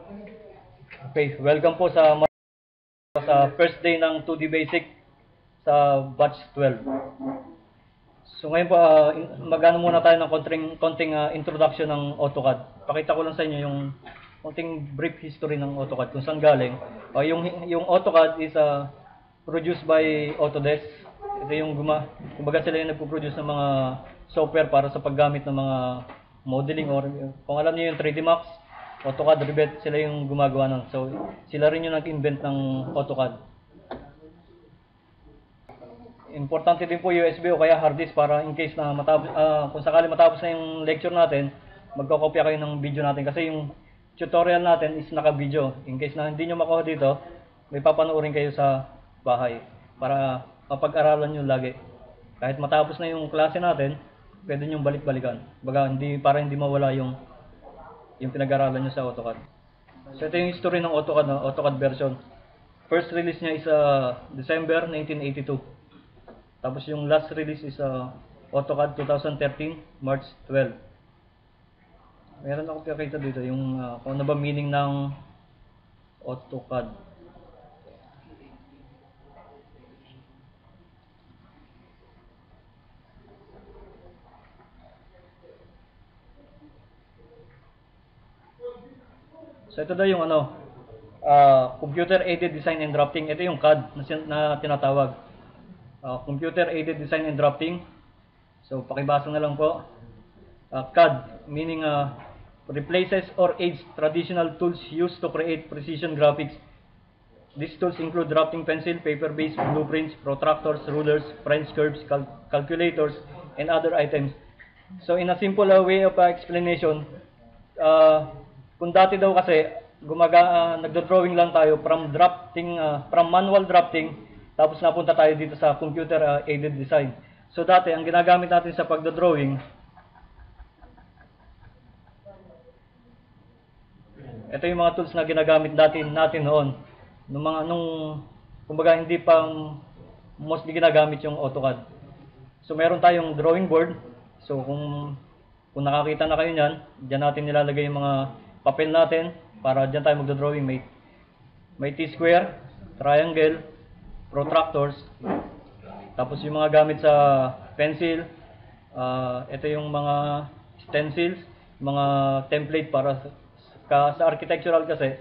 Okay, welcome po sa first day ng 2D Basic sa batch 12. So ngayon po, magano muna tayo ng konting introduction ng AutoCAD. Pakita ko lang sa inyo yung konting brief history ng AutoCAD, kung saan galing. Yung AutoCAD is produced by Autodesk. Ito yung kumbaga sila yung nagpo-produce ng mga software para sa paggamit ng mga modeling, or kung alam niyo yung 3D Max, AutoCAD, Revit, sila yung gumagawa nun. So sila rin yung nag-invent ng AutoCAD. Importante din po USB o kaya hard disk para in case na kung sakali matapos na yung lecture natin, magkokopya kayo ng video natin kasi yung tutorial natin is naka-video. In case na hindi nyo makuha dito, may papanoorin kayo sa bahay para mapag-aralan nyo lagi. Kahit matapos na yung klase natin, pwede nyo balik-balikan. Baga, para hindi mawala yung pinag-aralan nyo sa AutoCAD. So ito yung history ng AutoCAD, AutoCAD version. First release niya is December 1982. Tapos yung last release is AutoCAD 2013, March 12. Meron ako pinakita dito yung kung ano ba meaning ng AutoCAD. So ito daw yung Computer Aided Design and Drafting. Ito yung CAD na tinatawag. Computer Aided Design and Drafting. So pakibasa na lang po. CAD meaning replaces or aids traditional tools used to create precision graphics. These tools include drafting pencil, paper-based blueprints, protractors, rulers, French curves, calculators, and other items. So in a simple way of explanation, kung dati daw kasi nagdo-drawing lang tayo from manual drafting, tapos napunta tayo dito sa computer aided design. So dati ang ginagamit natin sa pagdo-drawing, ito yung mga tools na ginagamit natin noon. Kumbaga hindi pa mostly ginagamit yung AutoCAD. So meron tayong drawing board. So kung nakakita na kayo niyan, diyan natin nilalagay yung mga papel natin para diyan tayo magdo-drawing. May T-square, triangle, protractors. Tapos yung mga gamit sa pencil, ito yung mga stencils, mga template para sa architectural kasi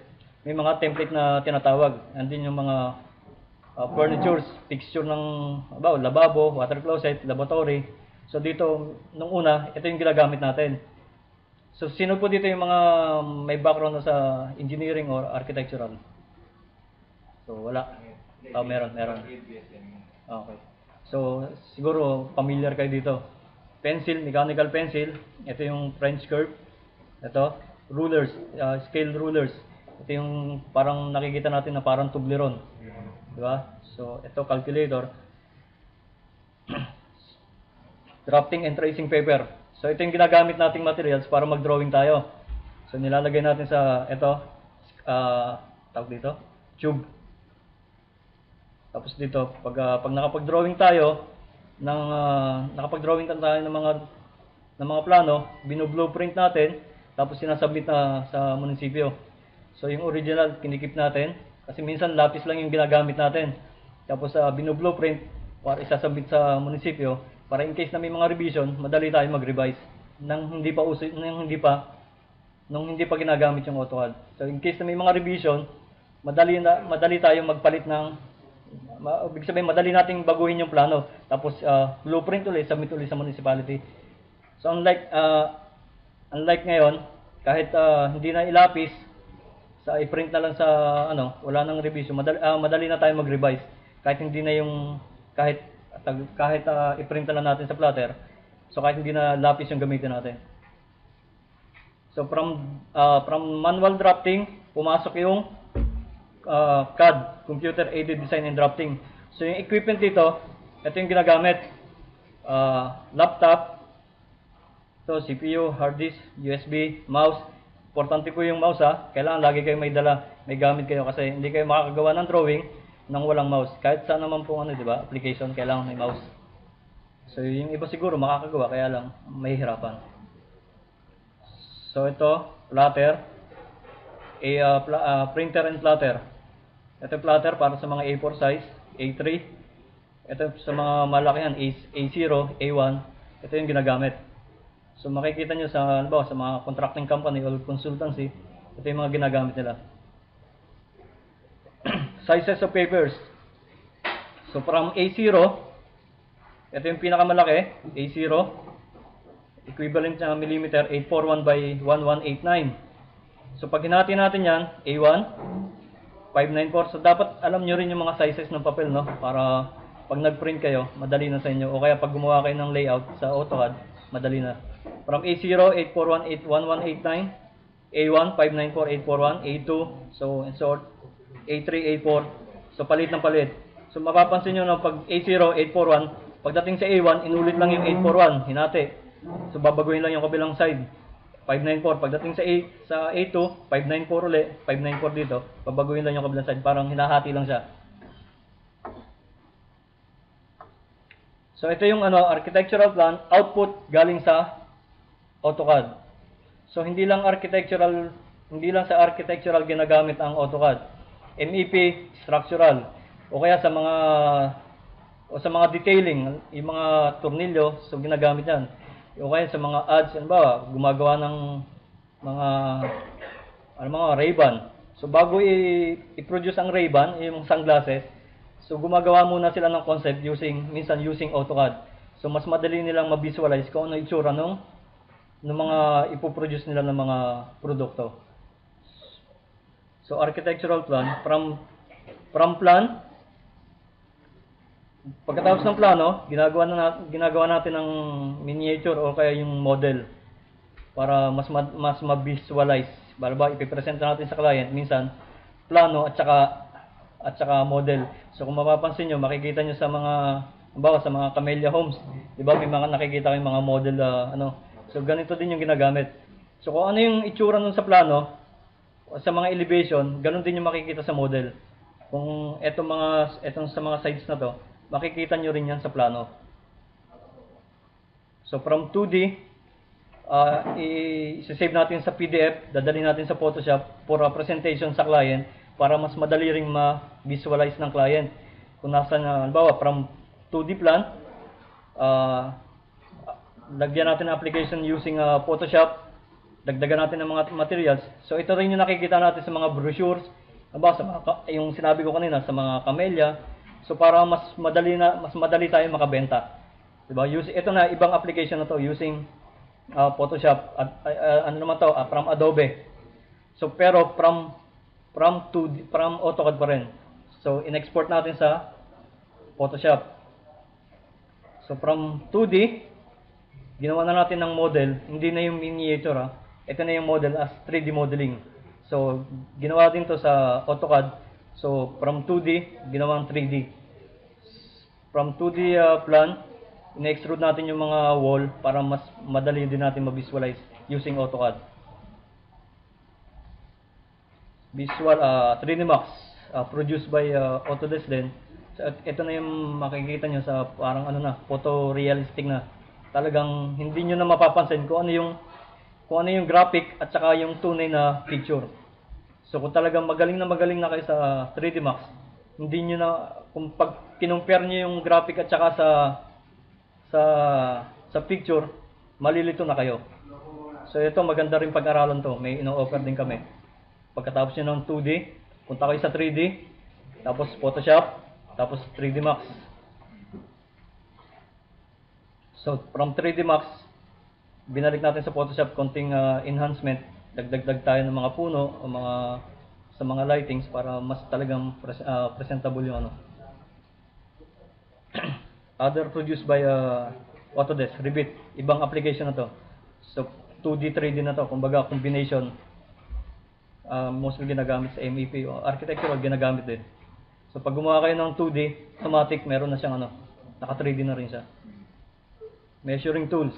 may mga template na tinatawag. Andin yung mga furnitures, fixture ng lababo, water closet, laboratory. So dito, nung una, ito yung ginagamit natin. So sino po dito yung mga may background sa engineering or architectural? So wala. Meron. Okay. So siguro familiar kayo dito. Pencil, mechanical pencil. Ito yung French curve. Ito, rulers, scale rulers. Ito yung parang nakikita natin na parang tubleron. Di ba? So ito calculator. Drafting and tracing paper. So ito yung ginagamit nating materials para mag-drawing tayo. So nilalagay natin sa tawag dito, tube. Tapos dito, pag nakapag-drawing tayo ng mga plano, binu-blueprint natin, tapos sinasubmit na sa munisipyo. So yung original kinikip natin kasi minsan lapis lang yung ginagamit natin. Tapos binu-blueprint para isasubmit sa munisipyo para in case na may mga revision, madali tayo mag-revise nung hindi pa ginagamit yung AutoCAD. So in case na may mga revision, madali tayong magpalit ibig sabihin, madali nating baguhin yung plano. Tapos blueprint ulit, submit ulit sa municipality. So unlike ngayon, kahit hindi na ilapis, i-print na lang sa wala nang revision, madali na tayo mag-revise. Kahit hindi na i-print na lang natin sa plotter. So kahit hindi na lapis yung gamitin natin. So from manual drafting, pumasok yung CAD, Computer Aided Design and Drafting. So yung equipment dito, ito yung ginagamit. Laptop, so CPU, hard disk, USB, mouse. Importante po yung mouse Kailangan lagi kayo may dala, may gamit kayo kasi hindi kayo makakagawa ng drawing nang walang mouse. Kahit saan naman po di ba? Application, kailangan may mouse. So yung iba siguro makakagawa, kaya lang may hirapan. So ito, plotter. printer and plotter. Ito yung plotter para sa mga A4 size, A3. Ito sa mga malakihan, A0, A1. Ito yung ginagamit. So makikita nyo sa, ano ba, sa mga contracting company o consultancy, ito yung mga ginagamit nila. Sizes of papers. So from A0, ito yung pinakamalaki, A0, equivalent na millimeter, 841 by 1189. So pag hinati natin yan, A1, 594. So dapat alam nyo rin yung mga sizes ng papel, no? Para pag nag-print kayo, madali na sa inyo. O kaya pag gumawa kayo ng layout sa AutoCAD, madali na. From A0, 841, 1189, A1, 594, 841, A2, so in short, A3, A4, so palit ng palit. So mapapansin nyo na pag A0, 841, pagdating sa A1, inulit lang yung 841, hinati. So babaguhin lang yung kabilang side, 594. Pagdating sa A2, 594 ulit, 594 dito, babaguhin lang yung kabilang side, parang hinahati lang siya. So ito yung architectural plan, output galing sa AutoCAD. So hindi lang sa architectural ginagamit ang AutoCAD. MEP, structural. O kaya sa mga detailing, yung mga tornilyo, so ginagamit yan. O kaya sa mga ads, gumagawa ng mga Ray-Ban. So bago i-produce ang Ray-Ban, yung sunglasses, so gumagawa muna sila ng concept minsan using AutoCAD. So mas madali nilang ma-visualize kung ano itsura ng mga ipoproduce nila ng mga produkto. So architectural plan, from plan, pagkatapos ng plano, ginagawa natin ng miniature o kaya yung model para mas ma-visualize. Balaba ipipresent natin sa client minsan plano at saka model. So kung mapapansin nyo, makikita nyo sa mga Camellia Homes, 'di ba? May mga nakikita kayong mga model So ganito din yung ginagamit. So kung ano yung itsura nun sa plano, sa mga elevation, ganun din yung makikita sa model. Kung etong sa mga sides na to, makikita nyo rin yan sa plano. So from 2D, i-save natin sa PDF, dadalhin natin sa Photoshop for a presentation sa client para mas madali ring ma-visualize ng client. Kung nasan, halimbawa, from 2D plan, lagyan natin ng application using Photoshop, dagdagan natin ng mga materials. So ito rin yung nakikita natin sa mga brochures, yung sinabi ko kanina sa mga Camellia. So para mas madali tayo makabenta. Diba? Ito na ibang application na to using Photoshop at from Adobe. So pero from AutoCAD pa rin. So in-export natin sa Photoshop. So from 2D, ginawa na natin ng model, hindi na yung miniature. Ito na yung model as 3D modeling. So ginawa din to sa AutoCAD. So from 2D, ginawang 3D. From 2D plan, in-extrude natin yung mga wall para mas madali din natin ma-visualize using AutoCAD. Visual 3D Max, produced by Autodesk din. So, ito na yung makikita nyo sa parang photorealistic na. Talagang hindi nyo na mapapansin kung ano yung graphic at saka yung tunay na picture. So kung talagang magaling na kayo sa 3D Max, hindi nyo na, kung pag kinumpare nyo yung graphic at saka sa picture, malilito na kayo. So ito, maganda rin pag-aralan to. May ino-offer din kami. Pagkatapos nyo ng 2D, punta kayo sa 3D, tapos Photoshop, tapos 3D Max. So from 3D Max, binalik natin sa Photoshop konting enhancement. Dagdag tayo ng mga puno o sa mga lightings para mas talagang presentable yung Other produced by Autodesk, Revit, ibang application na to. So 2D, 3D na to, kumbaga combination. Mostly ginagamit sa MEP o architectural ginagamit din. So pag gumawa kayo ng 2D, automatic meron na siyang naka 3D na rin siya. Measuring tools.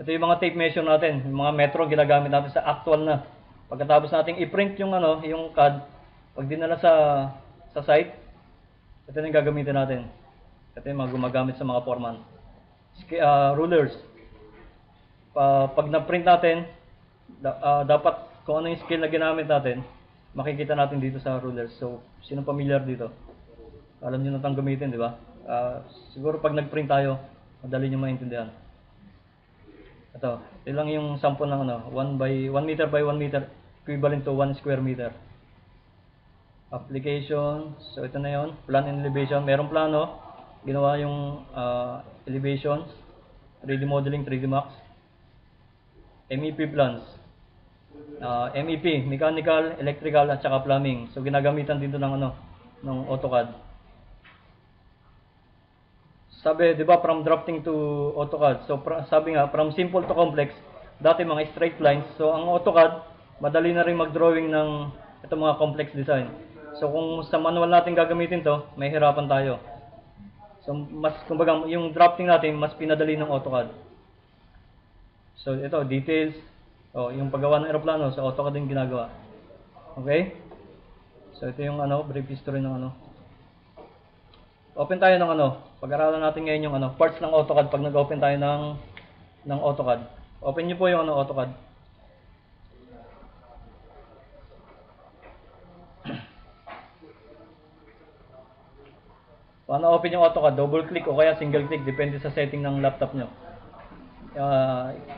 Ito yung mga tape measure natin, yung mga metro ginagamit natin sa actual na. Pagkatapos nating i-print yung yung CAD, pag dinala sa site, ito yung gagamitin natin. Ito yung mga gumagamit sa mga foreman. Rulers. Pag na-print natin, dapat kung ano yung scale na ginamit natin, makikita natin dito sa ruler. So, sino familiar dito? Alam niyo na itong gamitin, di ba? Siguro pag nag-print tayo, madali niyo maintindihan. Ito lang yung sample ng 1 meter by 1 meter, equivalent to 1 square meter. Application, so ito na yon, plan and elevation. Merong plano, ginawa yung elevation, 3D modeling, 3D Max. MEP plans. MEP, mechanical, electrical, at saka plumbing. So ginagamitan dito ng ng AutoCAD. Sabi, 'di ba, from drafting to AutoCAD. So sabi nga, from simple to complex, dati mga straight lines. So ang AutoCAD, madali na rin mag-drawing ng itong mga complex design. So kung sa manual natin gagamitin 'to, may hirapan tayo. So mas kumbaga yung drafting natin mas pinadali ng AutoCAD. So ito, details, yung paggawa ng eroplano sa AutoCAD din ginagawa. Okay? So ito yung brief history ng Open tayo ng pag-aralan natin ngayon yung parts ng AutoCAD pag nag-open tayo ng AutoCAD. Open niyo po yung AutoCAD. Paano open yung AutoCAD? Double click o kaya single click, depende sa setting ng laptop nyo.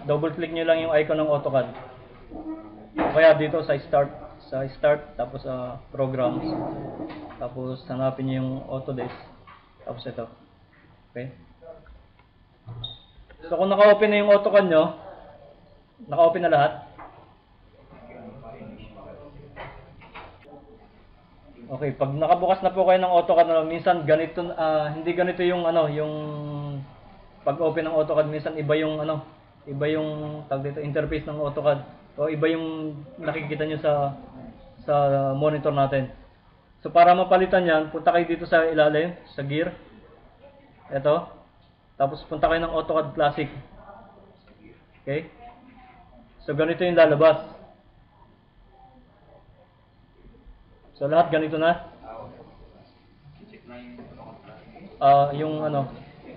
Double click nyo lang yung icon ng AutoCAD. O kaya dito sa start, tapos programs, tapos hanapin nyo yung Autodesk, tapos ito. Okay? So kung naka-open na yung AutoCAD nyo, naka-open na lahat. Okay, pag nakabukas na po kayo ng AutoCAD, minsan ganito, hindi ganito yung yung pag-open ng AutoCAD, minsan iba yung tawag dito, interface ng AutoCAD, o iba yung nakikita nyo sa monitor natin. So para mapalitan yan, punta kayo dito sa ilalim, sa gear. Ito. Tapos punta kayo ng AutoCAD Classic. Okay? So ganito yung lalabas. So lahat ganito na.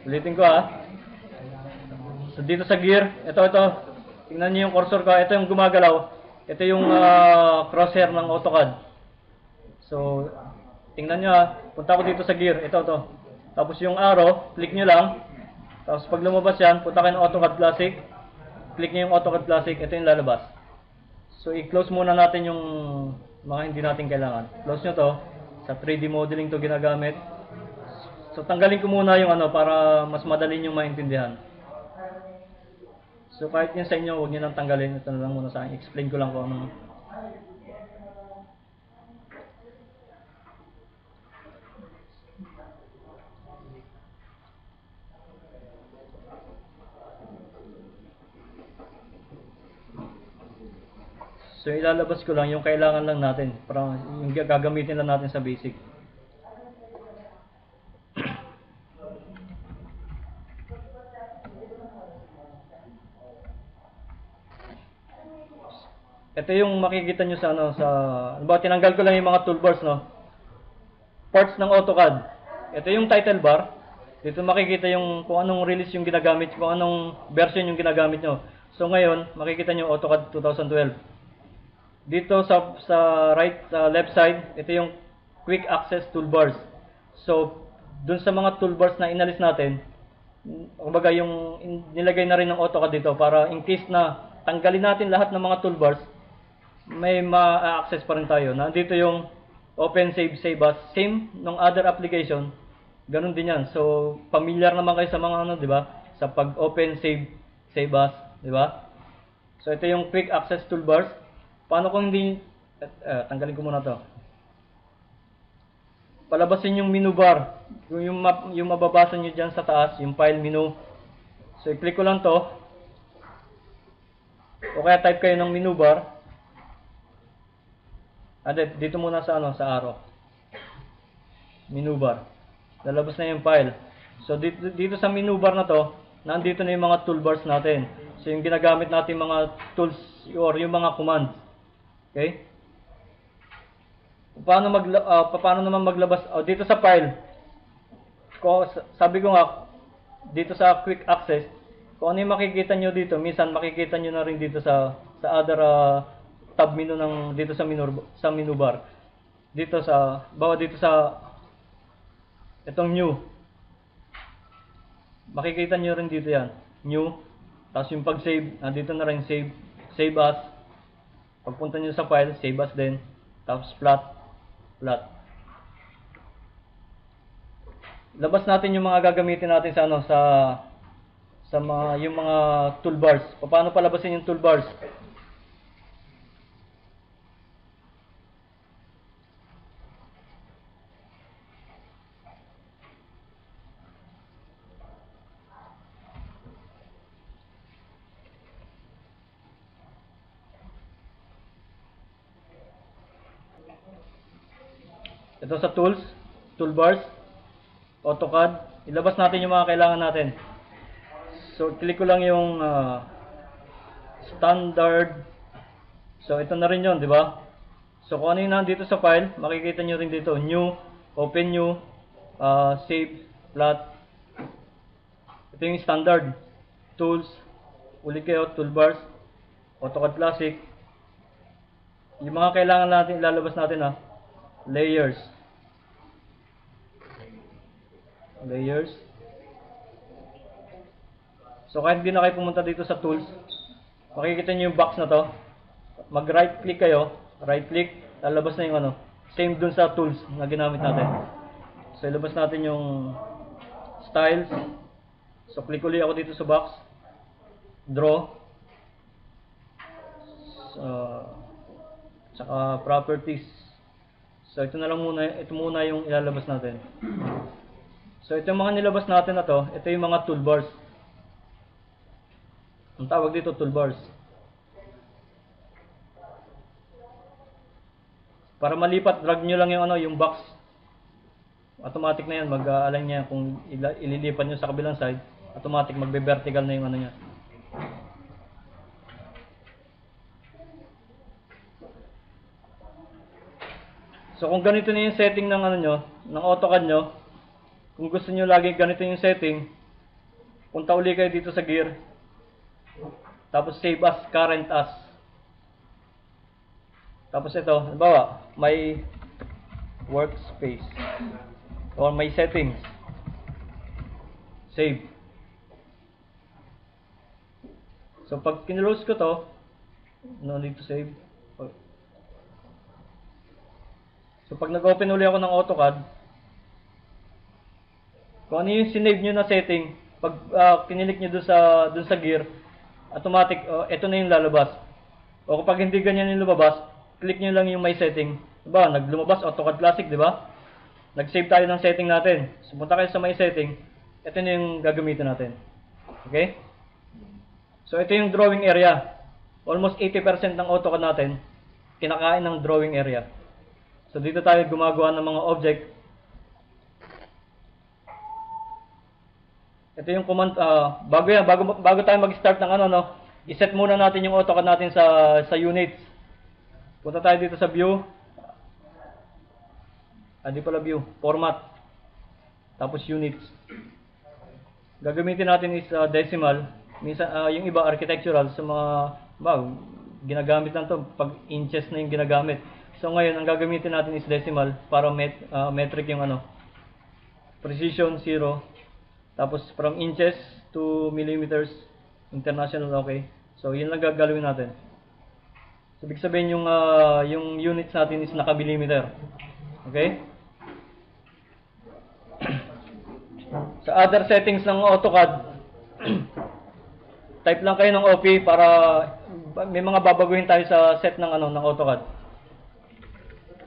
Ulitin ko So dito sa gear, ito. Tingnan niyo yung cursor ko. Ito yung gumagalaw. Ito yung crosshair ng AutoCAD. So tingnan niyo punta ko dito sa gear. Ito. Tapos yung arrow, click niyo lang. Tapos pag lumabas yan, punta kayo ng AutoCAD Classic. Click niyo yung AutoCAD Classic. Ito yung lalabas. So i-close muna natin yung mga hindi natin kailangan. Close nyo to. Sa 3D modeling to ginagamit. So tanggalin ko muna yung para mas madali nyo maintindihan. So kahit yun sa inyo, huwag nyo nang tanggalin. Ito na lang muna sa akin. Explain ko lang kung ano. So ilalabas ko lang yung kailangan lang natin. Para yung gagamitin lang natin sa basic. Ito yung makikita nyo sa tinanggal ko lang yung mga toolbars, parts ng AutoCAD. Ito yung title bar. Dito makikita yung kung anong release yung ginagamit, kung anong version yung ginagamit nyo. So ngayon, makikita nyo AutoCAD 2012. Dito sa left side, ito yung quick access toolbars. So dun sa mga toolbars na inalis natin, kumbaga yung nilagay na rin ng AutoCAD dito para in case na tanggalin natin lahat ng mga toolbars, may ma-access pa rin tayo. Nandito yung open, save as. Same nung other application. Ganun din yan. So, familiar naman kayo sa mga di ba? Sa pag-open, save as. Di ba? So, ito yung quick access toolbars. Paano kung hindi, tanggalin ko muna to. Palabasin yung menu bar. Yung mababasa nyo dyan sa taas, yung file menu. So, i-click ko lang to. O kaya type kayo ng menu bar. Dito muna sa arrow. Menu bar. Lalabas na yung file. So dito sa menu bar na to, nandito na yung mga toolbars natin. So yung ginagamit natin mga tools or yung mga commands. Okay? Paano naman maglabas dito sa file? Sabi ko nga dito sa quick access, kung ano yung makikita nyo dito, minsan makikita nyo na rin dito sa other tab menu ng dito sa menu bar. Dito sa dito sa itong new. Makikita niyo rin dito 'yan. New. Tapos yung pag-save, dito na rin save, save as. Pagpunta niyo sa file, save as din. Tapos flat. Labas natin yung mga gagamitin natin sa yung mga toolbars. Paano palabasin yung toolbars? Ito sa tools, toolbars, AutoCAD. Ilabas natin yung mga kailangan natin. So, click ko lang yung standard. So, ito na rin yun, di ba? So, kung ano yung nandito sa file, makikita nyo rin dito. New, open new, save, flat. Ito yung standard. Tools, ulit kayo, toolbars, AutoCAD Classic. Yung mga kailangan natin, ilalabas natin layers. Layers. So kahit hindi na kayo pumunta dito sa tools, makikita nyo yung box na to. Mag right click kayo, right click, lalabas na yung same dun sa tools na ginamit natin. So ilabas natin yung styles. So click ulit ako dito sa box, draw, saka properties. So ito na lang muna, ito muna yung ilalabas natin. So ito yung mga nilabas natin na to, ito yung mga toolbars. Ang tawag dito toolbars. Para malipat, drag nyo lang yung box. Automatic na yan, mag-align niya kung ililipat nyo sa kabilang side, automatic magbe-vertical na yung niya. So kung ganito na yung setting ng ng AutoCAD nyo, kung gusto nyo lagi ganito yung setting, punta uli kayo dito sa gear. Tapos save as, current as. Tapos ito, halimbawa, may workspace or may settings. Save. So pag kinlose ko to, no need to save. So pag nag-open uli ako ng AutoCAD, kung ano yung sinave nyo na setting, pag kinilik nyo dun sa gear, automatic, ito na yung lalabas. O kapag hindi ganyan yung lumabas, click nyo lang yung may setting. Diba, naglumabas AutoCAD Classic, diba? Nag-save tayo ng setting natin. So punta kayo sa may setting, ito na yung gagamitin natin. Okay? So ito yung drawing area. Almost 80% ng AutoCAD natin, kinakain ng drawing area. So dito tayo gumagawa ng mga object. Ito yung command, bago tayo mag-start ng i-set muna natin yung AutoCAD natin sa units. Punta tayo dito sa view. Di pala view, format. Tapos units. Gagamitin natin is decimal. Minsan yung iba architectural sa mga ginagamit lang to pag inches na yung ginagamit. So ngayon ang gagamitin natin is decimal para metric yung precision 0. Tapos from inches to millimeters, international, okay. So yun lang gagawin natin. So ibig sabihin yung units natin is naka-millimeter. Okay? Sa other settings ng AutoCAD, type lang kayo ng OP para may mga babaguhin tayo sa set ng ng AutoCAD.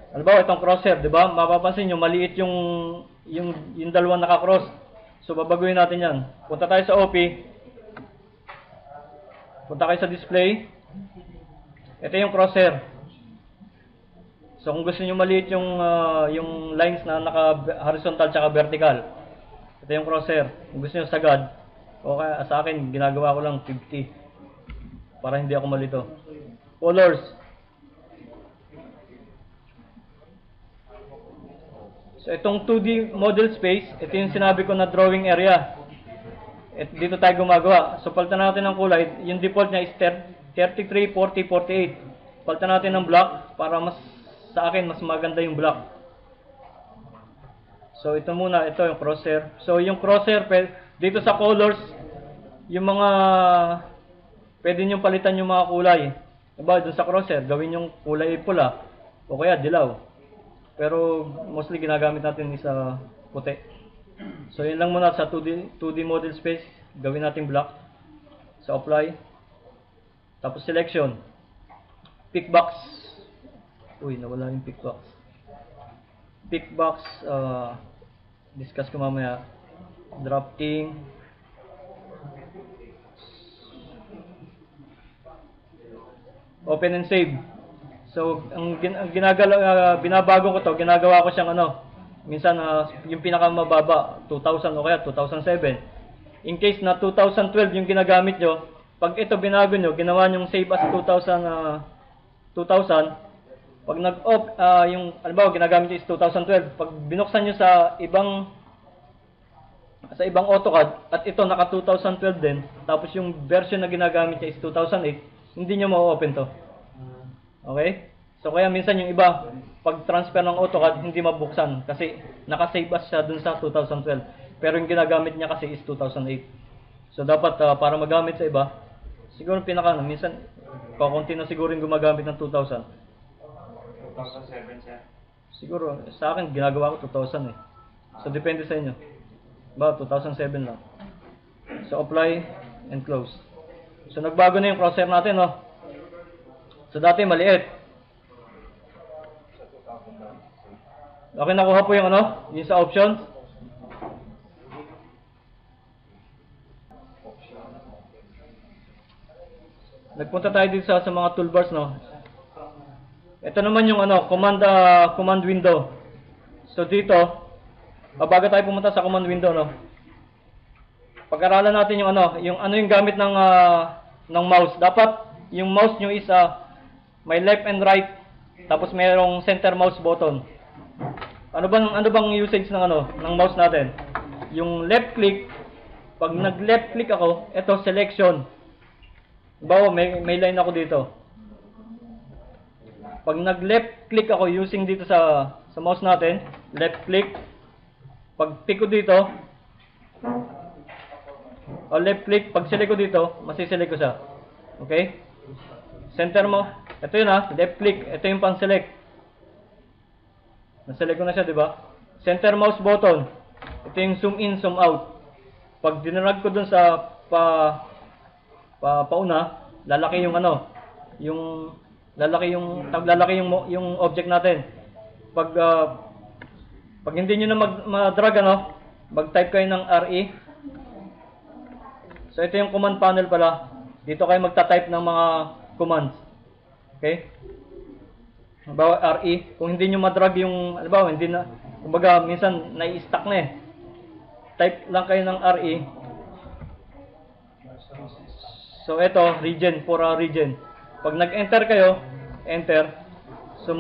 Halimbawa itong crosshair, 'di ba? Mapapansin niyo maliit yung dalawang naka-cross. So babaguhin natin 'yan. Punta tayo sa OP. Punta kayo sa display. Ito yung crosshair. So kung gusto niyo maliit yung lines na naka-horizontal at vertical, ito yung crosshair. Kung gusto niyo sagad, okay, sa akin ginagawa ko lang 50 para hindi ako malito. Colors. So itong 2D model space, ito yung sinabi ko na drawing area. Dito tayo gumagawa. So palitan natin ng kulay. Yung default niya is 33, 40, 48. palitan natin ng black para sa akin mas maganda yung black. So ito muna, ito yung crosshair. So yung crosshair dito sa colors, yung mga pwede nyo palitan yung mga kulay. Diba, dun sa crosshair, gawin yung kulay pula o kaya dilaw. Pero mostly ginagamit natin is puti. So yun lang muna sa 2D model space, gawin natin black. So apply. Tapos selection. Pick box. Uy, nawala yung pick box. Pick box, discuss ko mamaya. Drafting. Open and save. So ang binabago ko to, ginagawa ko siyang minsan yung pinakamababa 2000 o kaya 2007. In case na 2012 yung ginagamit nyo, pag ito binago nyo, ginawa nyong save as 2000, pag nag-off, yung halimbawa ginagamit nyo is 2012, pag binuksan nyo sa ibang AutoCAD at ito naka 2012 din, tapos yung version na ginagamit niya is 2008, hindi nyo ma-open to. Okay? So kaya minsan yung iba, pag transfer ng AutoCAD, hindi mabuksan kasi naka-save as siya dun sa 2012. Pero yung ginagamit niya kasi is 2008. So dapat para magamit sa iba, siguro minsan kakunti na siguro yung gumagamit ng 2000. 2007 siya. Siguro, sa akin ginagawa ko 2000 eh. So depende sa inyo. Ba, 2007 lang. So apply and close. So nagbago na yung crosshair natin, no? So dati maliit. Okay, nakuha po yung yung sa options. Nagpunta tayo dito sa mga toolbars, no. Ito naman yung command window. So dito, bago tayo pumunta sa command window, no. Pag-aralan natin yung yung gamit ng mouse. Dapat yung mouse nyo is may left and right, tapos mayroong center mouse button. Ano bang usage ng mouse natin? Yung left click, pag nag-left click ako, ito selection. Bawa may line ako dito. Pag nag-left click ako using dito sa mouse natin, left click. Pag pick ko dito, left click, pag select ko dito, masiselect ko siya. Okay? Center mo. Ito yun left click. Ito yung pang-select. Naselect ko na siya, di ba? Center mouse button. Ito yung zoom in, zoom out. Pag dinarag ko dun sa pauna, lalaki yung lalaki yung object natin. Pag hindi niyo na ma-drag mag-type kayo ng RE. So ito yung command panel pala. Dito kayo magta-type ng mga commands. Okay? Halimbawa RE, kung hindi niyo ma-drag yung halimbawa hindi na, kumbaga minsan nai-stuck na type lang kayo ng RE. So ito, region, for region. Pag nag-enter kayo, enter. So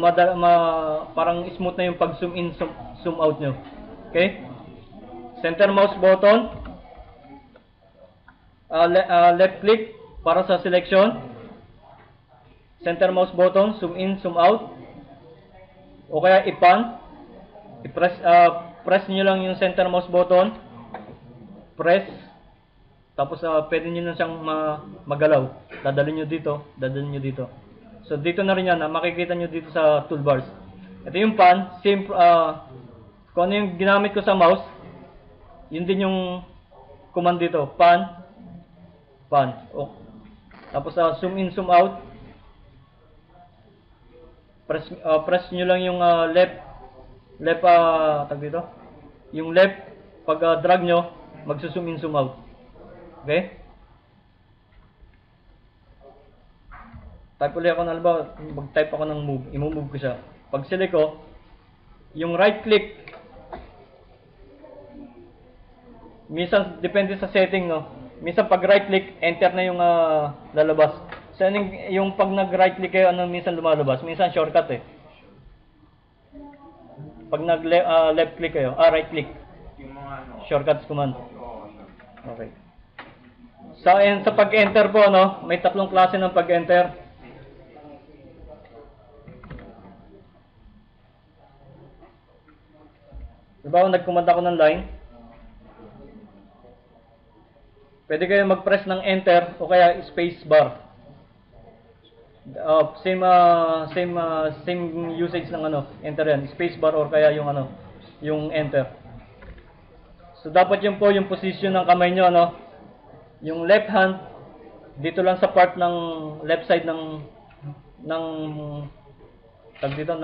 parang smooth na yung pag-zoom in, zoom out nyo. Okay? Center mouse button. Left click para sa selection. Center mouse button, zoom in, zoom out. O kaya i-pan. Press nyo lang yung center mouse button. Press. Tapos pwede nyo na siyang magalaw. Dadalhin nyo dito. So dito na rin yan, makikita nyo dito sa toolbars. Ito yung pan, same, kung ano yung ginamit ko sa mouse, yun din yung command dito, pan. Oh. Tapos zoom in, zoom out. Press nyo lang yung left, tag dito, yung left, pag drag nyo, magsusum in, zoom out. Okay? Type ulit ako mag-type ako ng move, i-move ko siya. Pag select ko, yung right click, minsan depende sa setting, no. Minsan pag right click, enter na yung lalabas. So yung pag nag right click kayo, minsan lumalabas, minsan shortcut Pag nag left click kayo, right click. Yung mga Shortcuts command. Okay. So sa pag-enter po, may tatlong klase ng pag-enter. Diba kung nag-command ako ng line, pwede kayo mag-press ng enter o kaya space bar. Same usage ng ano, enter yan, space bar or kaya yung ano, yung enter. So dapat yun po yung position ng kamay nyo, ano, yung left hand dito lang sa part ng left side ng ng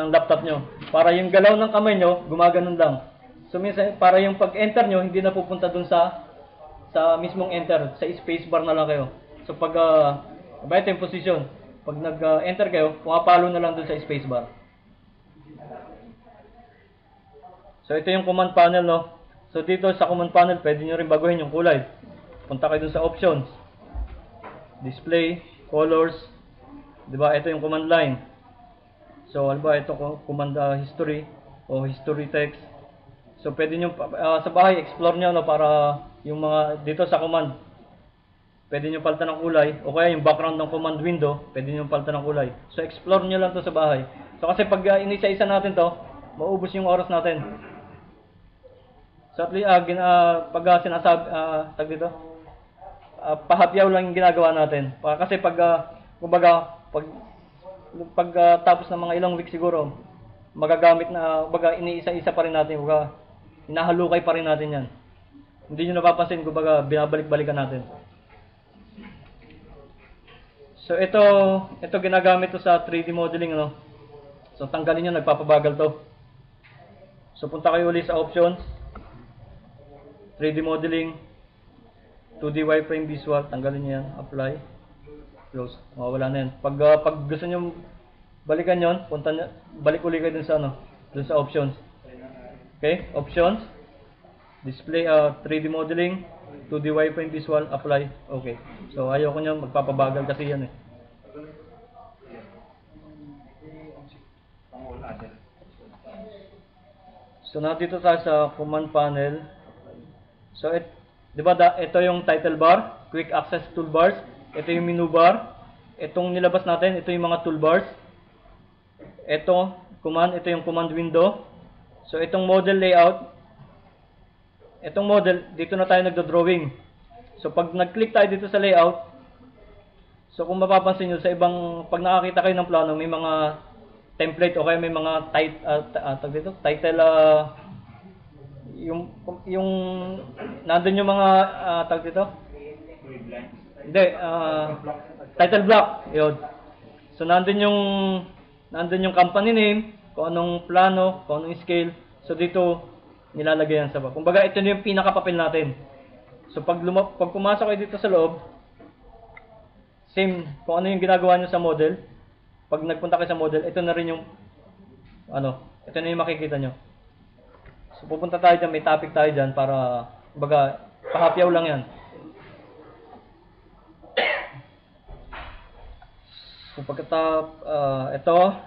laptop nyo, para yung galaw ng kamay nyo gumaganon lang. So minsan para yung pag-enter nyo hindi na pupunta dun sa mismong enter, sa space bar na lang kayo. So pag ito yung position, pag nag-enter kayo, pumapalo na lang dun sa space bar. So ito yung command panel, no. So dito sa command panel pwede nyo rin baguhin yung kulay. Punta kayo dun sa options, display, colors, di ba? Ito yung command line. So, ano ba? Ito command history o history text. So, pwede nyo sa bahay explore nyo, no, para yung mga dito sa command, pwede nyo palitan ng kulay o kaya yung background ng command window, pwede nyo palitan ng kulay. So, explore nyo lang to sa bahay. So, kasi pag inisa-isa natin to, maubos yung oras natin. So, at least pag sinasabi tag dito, pahapyaw lang yung ginagawa natin. Kasi pag kumbaga pag tapos ng mga ilang weeks siguro, magagamit na, kumbaga iniisa-isa pa rin natin, kumbaga hinahalukay pa rin natin 'yan. Hindi niyo napapansin, kumbaga binabalik-balikan natin. So ito ginagamit to sa 3D modeling, ano. So tanggalin niyo, nagpapabagal to. So punta kayo ulit sa options, 3D modeling, 2D wireframe visual, tanggalin niyo yan, apply, close, mawawala na yan. Pag gusto niyo balikan yon, balik ulit kayo dun sa dun sa options. Okay, options, display 3D modeling, 2D wireframe visual, apply. Okay. So ayoko niyo, magpapabagal kasi yan eh. So nandito tayo sa command panel. So di ba ito yung title bar, quick access toolbars, ito yung menu bar, itong nilabas natin, ito yung mga toolbars. Ito yung command window. So itong model layout, itong model, dito na tayo nagdo-drawing. So pag nag-click tayo dito sa layout, so kung mapapansin niyo sa ibang, pag nakakita kayo ng plano, may mga template o kaya may mga title, yung nandun yung mga tag dito? Hindi, title block, yun. So nandun yung company name, kung anong plano, kung anong scale. So dito nilalagay yan sa baba. Kumbaga ito na yung pinaka-papel natin. So pag pumasok kayo dito sa loob, same kung ano yung ginagawa nyo sa model. Pag nagpunta kayo sa model, ito na rin yung ito na yung makikita nyo. So pupunta tayo dyan, may topic tayo dyan para, kumbaga, pahapyaw lang yan. So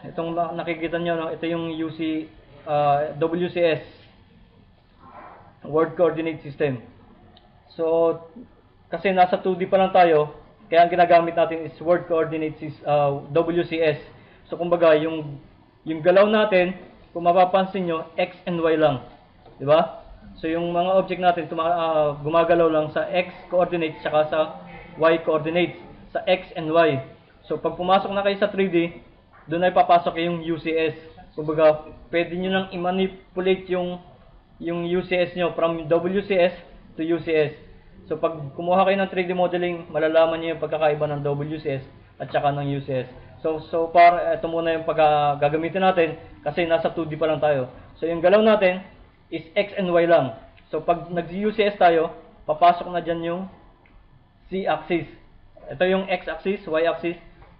itong nakikita nyo, ito yung WCS, Word Coordinate System. So, kasi nasa 2D pa lang tayo, kaya ang ginagamit natin is Word Coordinate WCS. So, kumbaga, yung galaw natin, kung mapapansin nyo, X and Y lang. Diba? So, yung mga object natin, gumagalaw lang sa X coordinates, saka sa Y coordinates, sa X and Y. So, pag pumasok na kayo sa 3D, doon ay papasok yung UCS. Kumbaga, pwede nyo nang i-manipulate yung UCS nyo from WCS to UCS. So, pag kumuha kayo ng 3D modeling, malalaman nyo yung pagkakaiba ng WCS at saka ng UCS. So far, ito muna yung gagamitin natin kasi nasa 2D pa lang tayo. So, yung galaw natin is X and Y lang. So, pag nag-UCS tayo, papasok na dyan yung Z-axis. Ito yung X-axis, Y-axis.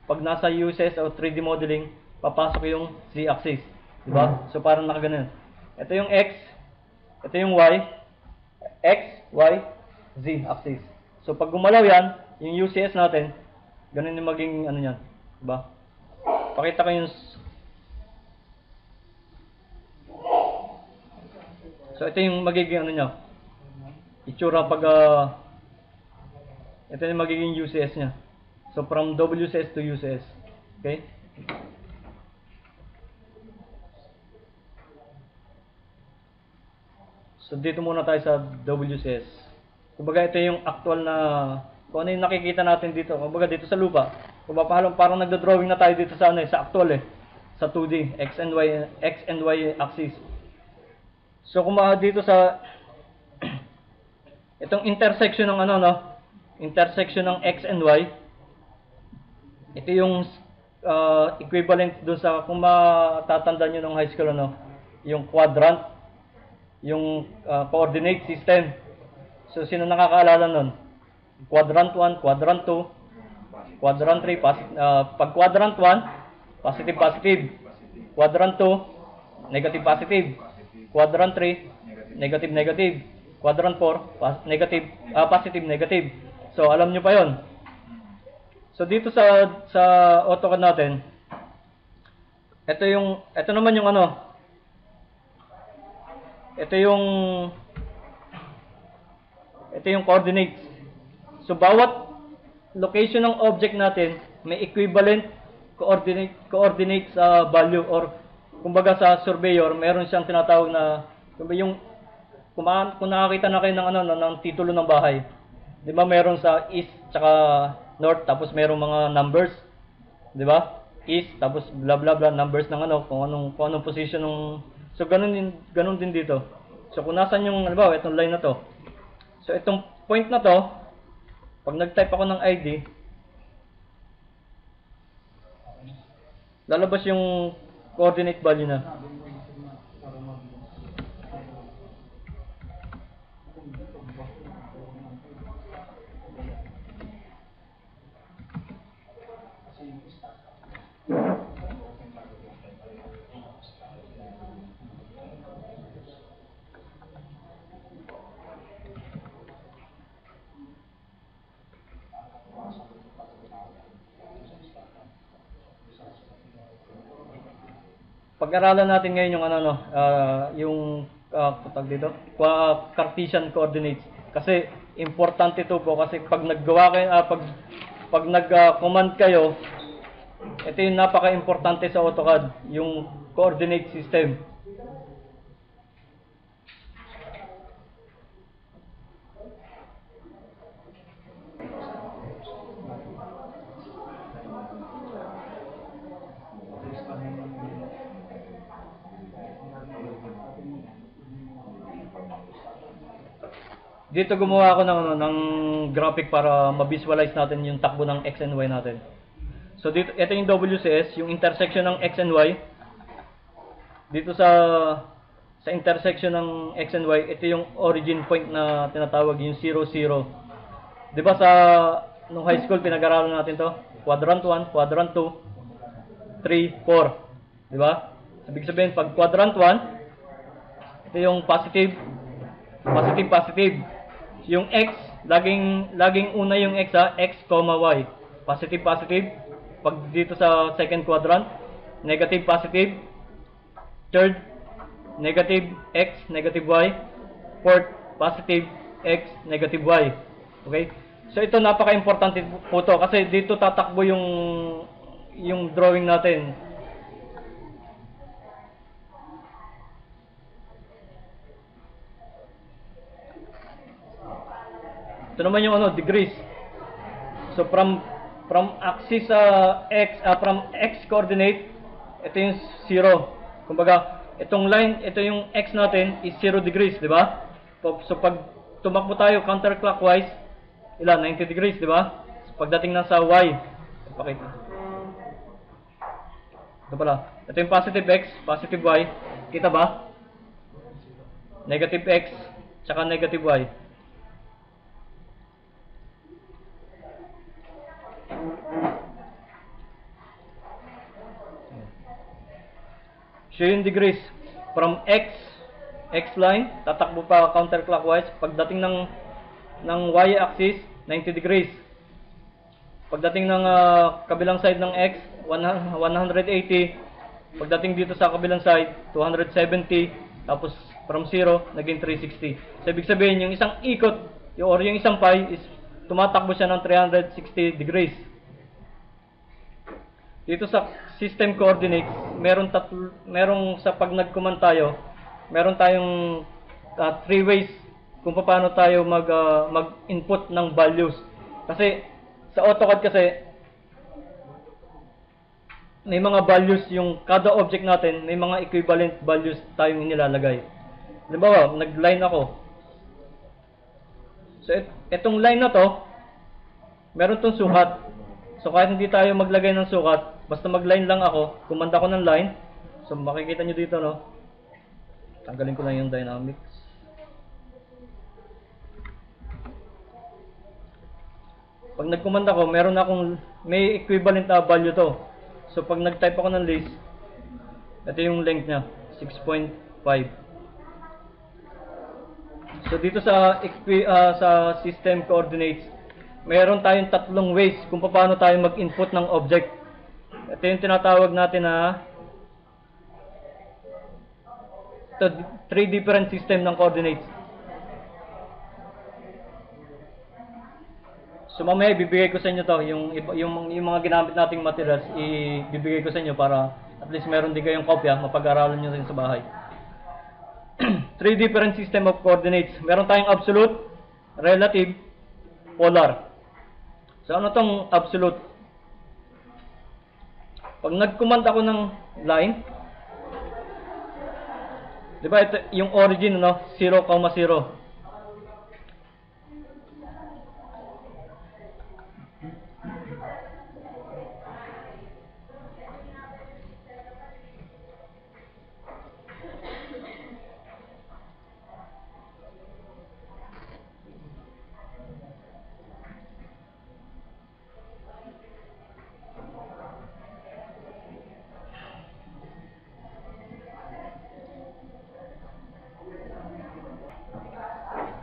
Pag nasa UCS o 3D modeling, papasok yung Z-axis. Diba? So, parang nakaganon. Ito yung X, ito yung Y, X, Y, Z-axis. So, pag gumalaw yan, yung UCS natin, ganun yung maging yan. Diba? Pakita ko yung... So, ito yung magiging nyo. Itsura pag... ito yung magiging UCS nya. So, from WCS to UCS. Okay? So dito muna tayo sa WCS. Kumbaga ito yung actual na, kung ano yung nakikita natin dito. Kumbaga dito sa lupa, kung parang nagdo-drawing na tayo dito sa sa actual sa 2D, X and Y axis. So kung dito sa itong intersection ng intersection ng X and Y, ito yung equivalent doon sa, kung matatandaan nyo ng high school, yung quadrant, yung coordinate system. So, sino nakakaalala nun? Quadrant 1, quadrant 2, quadrant 3, pag quadrant 1, positive, positive. Quadrant 2, negative, positive. Quadrant 3, negative, negative. Quadrant 4, negative, positive, negative. So, alam nyo pa yon. So dito sa AutoCAD natin, ito naman yung ito yung coordinates. So bawat location ng object natin may equivalent coordinates value, or kumbaga sa surveyor meron siyang tinatawag na kung nakakita na kayo ng titulo ng bahay. 'Di ba meron sa east tsaka north, tapos merong mga numbers, 'di ba? East tapos blah blah blah, numbers ng kung anong position ng, so ganun din dito. So kung nasaan yung halimbawa itong line na to. So itong point na to, pag nag-type ako ng ID, lalabas yung coordinate value na. Pag-aralan natin ngayon yung tawag dito, Cartesian coordinates. Kasi importante ito po, kasi pag naggawa kayo, pag nag-command kayo, ito yung napaka-importante sa AutoCAD, yung coordinate system. Dito gumawa ako ng graphic para ma-visualize natin yung takbo ng X and Y natin. So dito, ito yung WCS, yung intersection ng X and Y. Dito sa intersection ng X and Y, ito yung origin point na tinatawag, yung 0, 0. 'Di ba nung high school pinag-aralan natin to? Quadrant 1, quadrant 2, 3, 4. 'Di ba? Ibig sabihin pag quadrant 1, ito yung positive, positive, positive. Yung X, laging una yung X, X, Y. Positive, positive. Pag dito sa second quadrant, negative, positive. Third, negative X, negative Y. Fourth, positive X, negative Y. Okay? So ito napaka-importante po to, kasi dito tatakbo yung drawing natin. Ito naman yung degrees. So from axis X, from X coordinate, ito yung 0. Kumbaga, itong line, ito yung X natin is 0 degrees, di ba? So pag tumakbo tayo counterclockwise, ilan? 90 degrees, di ba? So, pagdating na sa Y, pakita. Ito pala. Ito yung positive X, positive Y. Kita ba? Negative X, tsaka negative Y. So yung degrees from X line, tatakbo pa counterclockwise. Pagdating ng Y axis, 90 degrees. Pagdating ng kabilang side ng X, 180. Pagdating dito sa kabilang side, 270. Tapos from 0, naging 360. So ibig sabihin, yung isang ikot, or yung isang pi is tumatakbo siya ng 360 degrees. Dito sa system coordinates, merong sa pag nag-command tayo, meron tayong three ways kung paano tayo mag-input ng values. Kasi sa AutoCAD kasi may mga values yung kada object natin, may mga equivalent values tayong inilalagay. Halimbawa, nag-line ako. So itong line na to, meron tong sukat. So kahit hindi tayo maglagay ng sukat, basta mag-line lang ako, kumanda ko ng line. So makikita nyo dito, no? Tanggalin ko lang yung dynamics. Pag nagkumanda ko, may equivalent na value to. So pag nag-type ako ng list, ito yung length niya, 6.5. So dito sa system coordinates, meron tayong tatlong ways kung paano tayo mag-input ng object. Ito yung tinatawag natin na three different system ng coordinates. So mamaya ibibigay ko sa inyo to, yung mga ginamit nating materials, ibibigay ko sa inyo para at least meron din kayong kopya, mapag-aralan nyo rin sa bahay. Three different system of coordinates. Meron tayong absolute, relative, polar. So ano tong absolute? Pag nag-command ako ng line, di ba ito yung origin, no? 0, 0.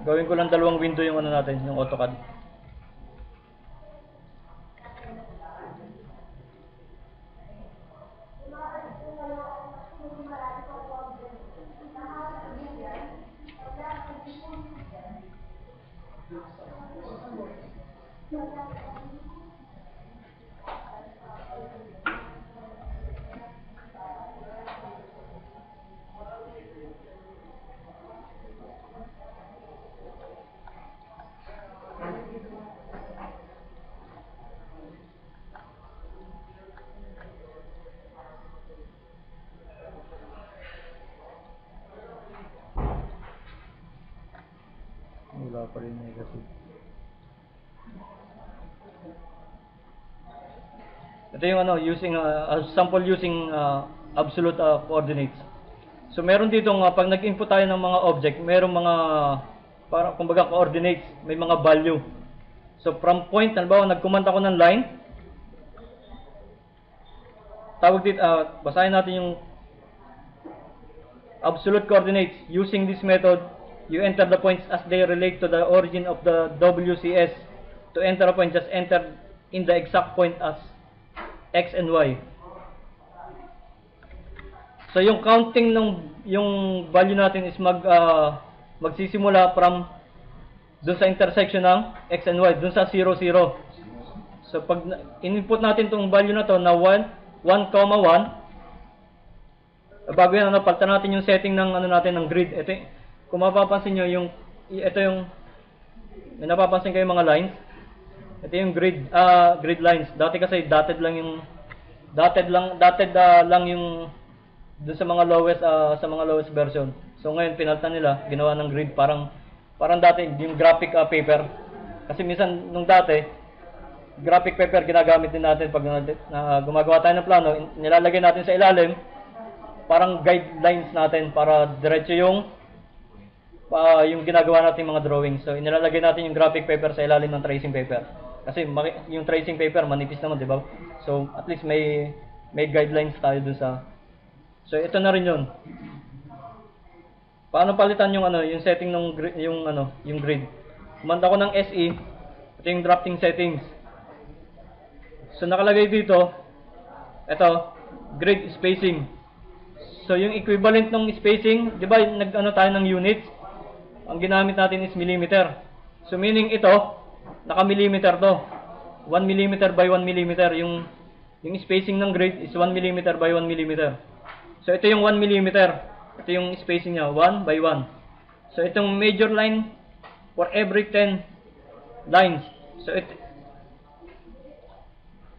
Gawin ko lang dalawang window yung ano natin, yung AutoCAD. Wala pa rin negative. Ito yung ano, sample using absolute coordinates. So meron dito pag nag-input tayo ng mga object, merong mga kumbaga coordinates, may mga value. So from point, halimbawa nag-command ako ng line. Tawag dito, basahin natin yung absolute coordinates. Using this method, you enter the points as they relate to the origin of the WCS. To enter a point, just enter in the exact point as X and Y. So yung counting yung value natin is magsisimula from dun sa intersection ng X and Y, dun sa 0, 0. So pag in-input natin tong value na to na 1, 1, 1, bago yan, palitan natin yung setting ng natin ng grid. Ito, kung mapapansin nyo, ito yung, may napapansin kayo mga lines. Ito yung grid lines. Dati kasi dotted lang yung dun sa mga lowest version. So ngayon pinalitan nila, ginawa ng grid, parang dati yung graphic paper. Kasi minsan nung dati, graphic paper ginagamit din natin pag gumagawa tayo ng plano, nilalagay natin sa ilalim parang guidelines natin para diretso yung ginagawa natin mga drawing. So inilalagay natin yung graphic paper sa ilalim ng tracing paper. Kasi yung tracing paper manipis naman, 'di ba? So at least may guidelines tayo dun sa. So ito na rin 'yon. Paano palitan yung yung setting ng yung grid? Kumanda ko ng SE, ito yung drafting settings. So nakalagay dito, ito, grid spacing. So yung equivalent ng spacing, 'di ba, tayo ng units? Ang ginamit natin is millimeter. So meaning ito, naka-millimeter to. 1 mm by 1 mm. Yung spacing ng grid is 1 mm by 1 mm. So ito yung 1 mm. Ito yung spacing niya, 1 by 1. So itong major line for every 10 lines. So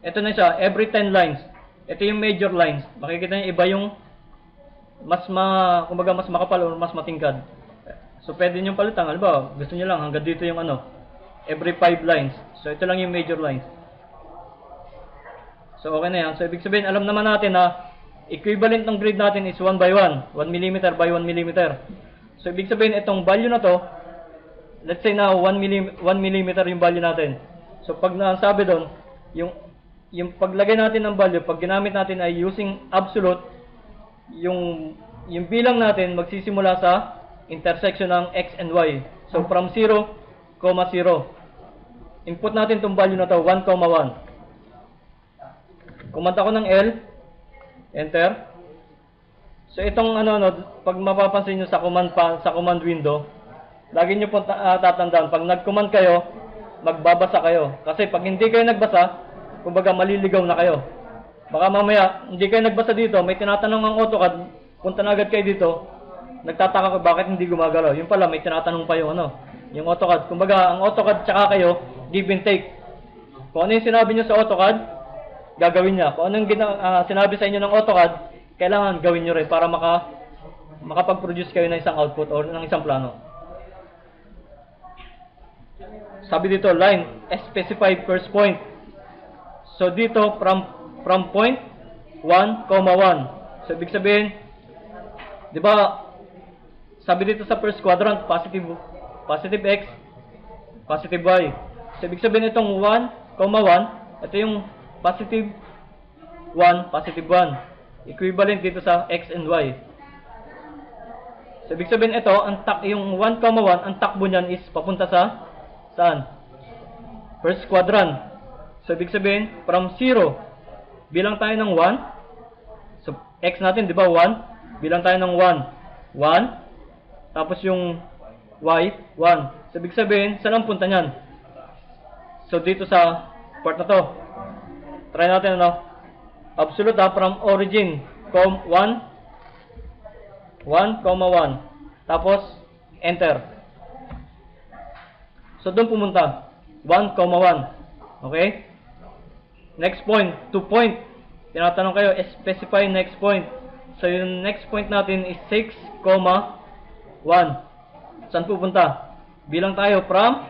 ito na siya, every 10 lines. Ito yung major lines. Makikita niyo iba yung kumbaga mas makapal o mas matingkad. So pwede niyo palitan. Halimbawa, gusto niyo lang hanggang dito yung every 5 lines. So ito lang yung major lines. So okay na yan. So ibig sabihin, alam naman natin na equivalent ng grid natin is 1 by 1. 1 mm by 1 mm. So ibig sabihin, itong value na to, let's say na 1 mm yung value natin. So pag nasabi doon, yung paglagay natin ng value, pag ginamit natin ay using absolute, yung bilang natin magsisimula sa intersection ng x and y. So from 0, 0. Input natin itong value na to, 1, 1. Kumanta ko ng L, enter. So itong pag mapapansin nyo sa command window, lagi nyo po tatandaan, pag nag-command kayo, magbabasa kayo. Kasi pag hindi kayo nagbasa, kumbaga maliligaw na kayo. Baka mamaya, hindi kayo nagbasa dito, may tinatanong ang AutoCAD, punta na agad kayo dito, nagtataka ko bakit hindi gumagalaw. Yung pala, may tinatanong pa yung yung AutoCAD. Kumbaga, ang AutoCAD tsaka kayo, give and take. Kung ano yung sinabi nyo sa AutoCAD, gagawin niya. Kung ano yung sinabi sa inyo ng AutoCAD, kailangan gawin nyo rin para makapag-produce kayo ng isang output or ng isang plano. Sabi dito, line, specified first point. So dito, from point 1, 1. So ibig sabihin, di ba, sabi dito sa first quadrant, positive x, positive y. So ibig sabihin itong 1, 1, ito yung positive 1, positive 1. Equivalent dito sa x and y. So ibig sabihin ito, yung 1, 1, ang takbo niyan is papunta sa saan? First quadrant. So ibig sabihin, from 0, bilang tayo ng 1. So x natin, di ba 1? Bilang tayo ng 1. 1. Tapos yung y, 1. So ibig sabihin, saan ang punta niyan? So dito sa part na to. Try natin absolute from origin, 1, 1, 1. Tapos, enter. So doon pumunta. 1, 1. Okay? Next point, 2 point. Tinatanong kayo, specify next point. So yung next point natin is 6, 1. Saan pupunta? Bilang tayo from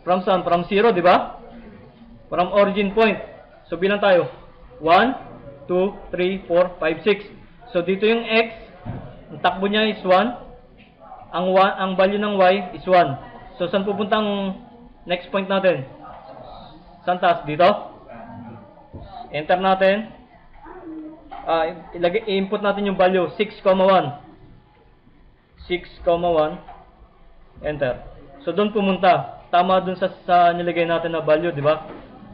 saan? From 0, di ba? From origin point. So bilang tayo 1, 2, 3, 4, 5, 6. So dito yung x, ang takbo niya is 1. Ang value ng y is 1. So saan pupunta ang next point natin? Saan taas? Dito? Enter natin. I-input natin yung value 6, 1. 6, 1. Enter. So doon pumunta. Tama doon sa nilagay natin na value, di ba?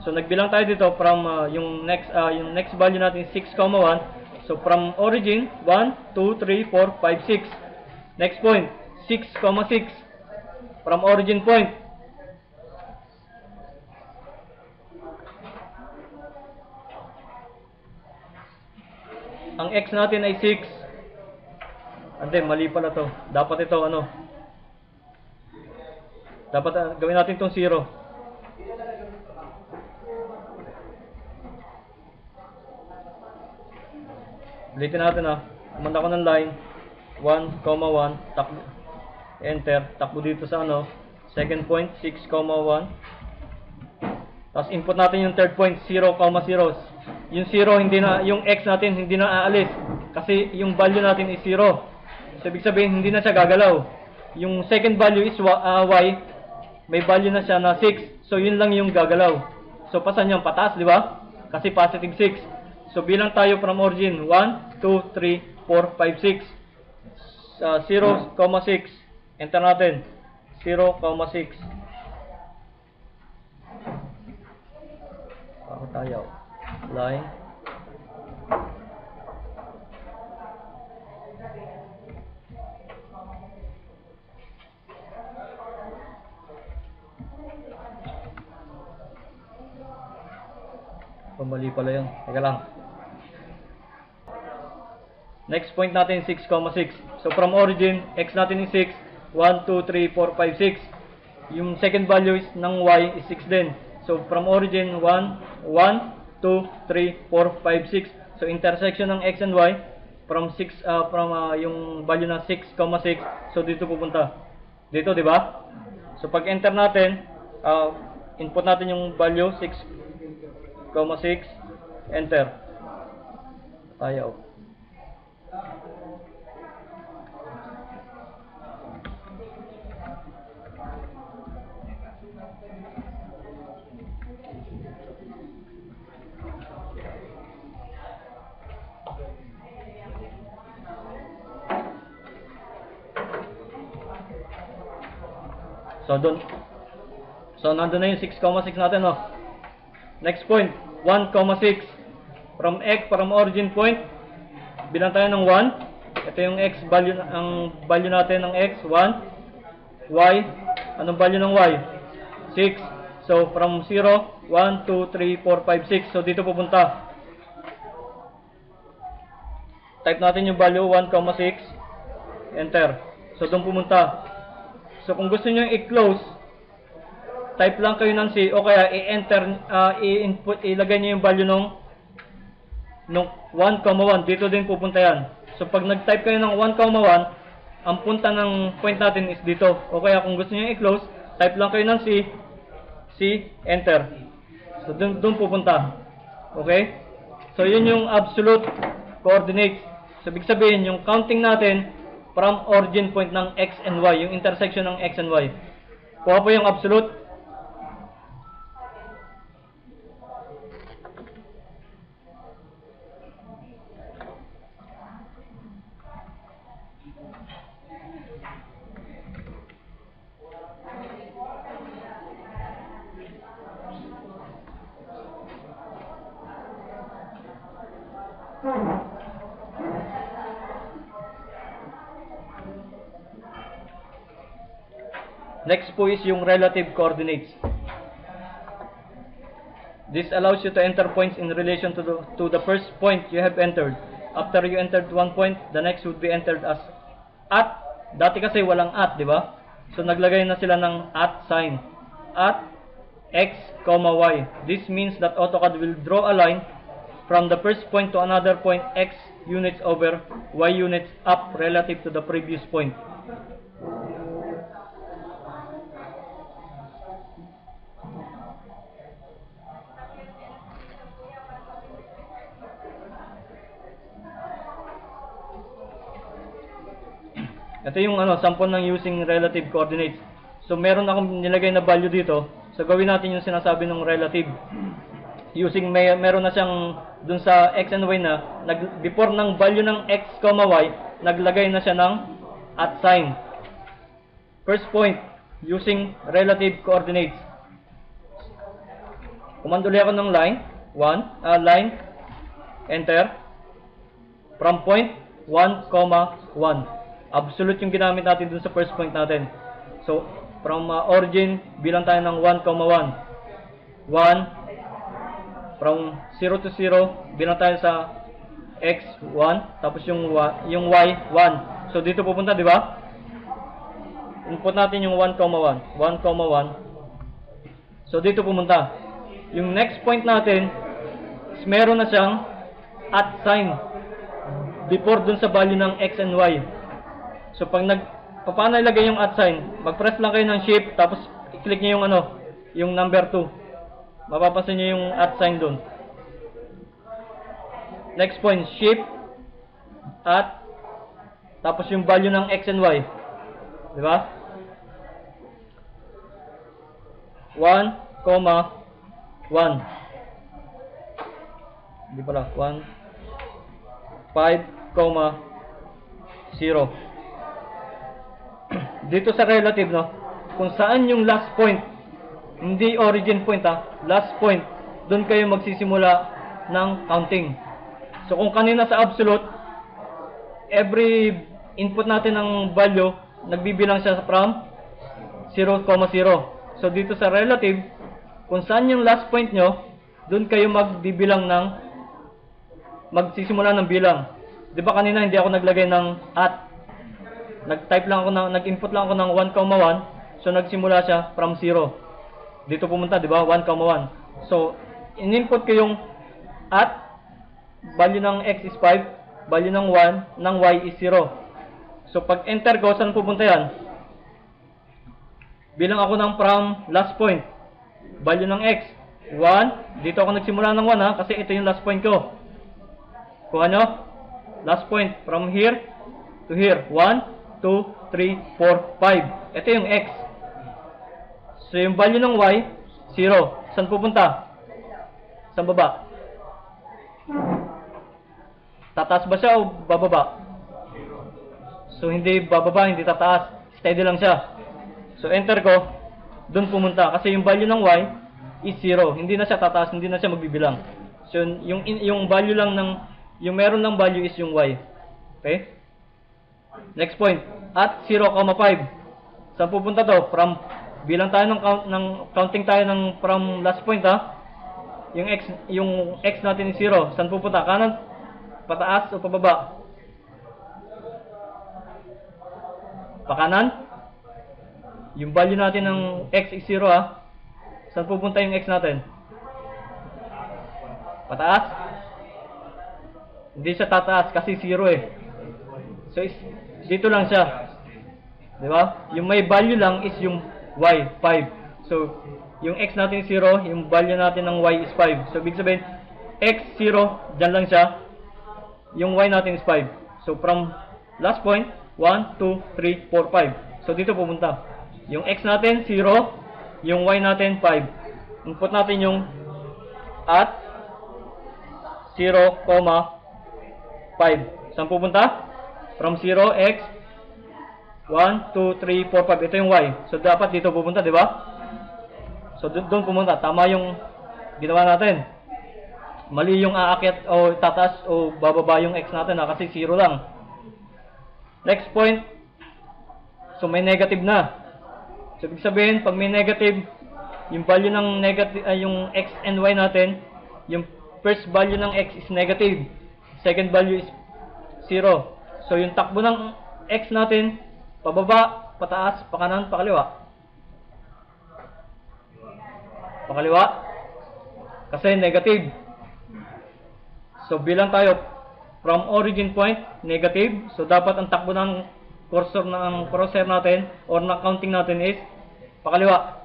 So nagbilang tayo dito from yung next value natin 6, 1. So from origin 1, 2, 3, 4, 5, 6. Next point 6, 6 from origin point. Ang x natin ay 6. Ante, mali pala to. Dapat ito dapat gawin natin itong 0. Ulitin natin Kumanda ko ng line 1, 1. Takbo. Enter. Takbo dito sa second point 6, 1. Tapos input natin yung third point 0, 0. Yung 0 yung x natin hindi na aalis kasi yung value natin is 0. So ibig sabihin hindi na siya gagalaw. Yung second value is y, may value na siya na 6. So yun lang yung gagalaw. So pasan yung pataas, di ba? Kasi positive 6. So bilang tayo from origin 1, 2, 3, 4, 5, 6. 0, 6. Enter natin. 0, 6. Ako tayo. Line. Mali pala yun. Teka lang. Next point natin 6, 6. So So from origin, x natin is 6, 1, 2, 3, 4, 5, 6. Yung second value is ng y is 6 din. So from origin, 1, 1, 2, 3, 4, 5, 6. So intersection ng x and y from 6 yung value na 6,6. So dito pupunta. Dito, di ba? So pag enter natin, input natin yung value 6,6, enter. Ayaw. So nandun na yung 6,6 natin, no? Next point, 1,6. From origin point, bilang tayo ng 1. Ito yung x value, ang value natin ng x, 1. Y, anong value ng y? 6. So from 0, 1, 2, 3, 4, 5, 6. So dito pupunta. Type natin yung value 1,6. Enter. So doon pumunta. So kung gusto niyo i-close, type lang kayo ng C o kaya i-enter, i-input, ilagay niyo yung value nung 1,1. Dito din pupunta yan. So pag nag-type kayo ng 1,1, ang punta ng point natin is dito. O kaya kung gusto niyo i-close, type lang kayo ng C, enter. So doon pupunta. Okay? So yun yung absolute coordinates. So ibig sabihin, yung counting natin from origin point ng x and y, yung intersection ng x and y. Kuha po yung absolute. Next po is yung relative coordinates. This allows you to enter points in relation to the first point you have entered. After you entered one point, the next would be entered as at. Dati kasi walang at, di ba? So naglagay na sila ng at sign. At x, y. This means that AutoCAD will draw a line from the first point to another point x units over y units up relative to the previous point. Ito yung sample ng using relative coordinates. So meron akong nilagay na value dito. So gawin natin yung sinasabi ng relative. Using meron na siyang dun sa x and y na before ng value ng x, y, naglagay na siya ng at sign. First point, using relative coordinates. Command ulit ako ng line, line, enter. From point 1, 1. Absolute yung ginamit natin dun sa first point natin. So, from origin, bilang tayo ng 1,1. 1. From 0 to 0, bilang tayo sa x, 1. Tapos yung y, 1. So, dito pupunta, di ba? Input natin yung 1,1. 1,1. So, dito pumunta. Yung next point natin, is meron na siyang at sign before dun sa value ng x and y. So pag paano ilagay yung at sign? Mag-press lang kayo ng shift tapos i-click niyo yung yung number 2. Mapapansin niyo yung at sign doon. Next point, shift at tapos yung value ng x and y. Di ba? 1, 1. Hindi pala, 1, 5, 0. Dito sa relative, kung saan yung last point, hindi origin point last point, doon kayo magsisimula ng counting. So kung kanina sa absolute, every input natin ng value, nagbibilang siya from 0,0. So dito sa relative, kung saan yung last point nyo, doon kayo magsisimula ng bilang. Di ba kanina hindi ako naglagay ng at? nag-input lang ako ng 1,1. So nagsimula siya from 0. Dito pumunta, di ba? 1,1. So in-input ko yung at value ng x is 5, value ng 1, ng y is 0. So pag enter ko, saan pupunta yan? Bilang ako ng from last point. Value ng x, 1. Dito ako nagsimula ng 1 ha, kasi ito yung last point ko. Kuha nyo? Last point, from here to here. 1, 2, 3, 4, 5. Ito yung x. So yung value ng y, 0. Saan pupunta? Saan baba? Tataas ba siya o bababa? So hindi bababa, hindi tataas. Steady lang siya. So enter ko, doon pumunta. Kasi yung value ng y is 0. Hindi na siya tataas, hindi na siya magbibilang. So yung value lang ng, yung meron ng value is yung y. Okay? Next point. At 0,5. Saan pupunta to? From, bilang tayo ng counting tayo ng from last point ha. Yung x natin is 0. Saan pupunta? Kanan? Pataas o pababa? Pakanan? Yung value natin ng x is 0 ha. Saan pupunta yung x natin? Pataas? Hindi siya tataas kasi 0 eh. So dito lang siya. Di ba? Yung may value lang is yung y, 5. So yung x natin is 0, yung value natin ng y is 5. So ibig sabihin, x 0, dyan lang siya. Yung y natin is 5. So from last point, 1, 2, 3, 4, 5. So dito pumunta. Yung x natin 0, yung y natin 5. Input natin yung at 0,5. Saan pupunta? From 0, x 1, 2, 3, 4, 5. Ito yung y. So dapat dito pupunta, di ba? So doon pumunta. Tama yung ginawa natin. Mali yung aakyat o tataas o bababa yung x natin ha, kasi 0 lang. Next point. So may negative na. So ibig sabihin, pag may negative, yung value ng negative, yung x and y natin, yung first value ng x is negative. Second value is 0. So yung takbo ng x natin, pababa, pataas, pakanan, pakaliwa. Pakaliwa. Kasi negative. So bilang tayo from origin point, negative. So dapat ang takbo ng crosshair natin or ng counting natin is pakaliwa.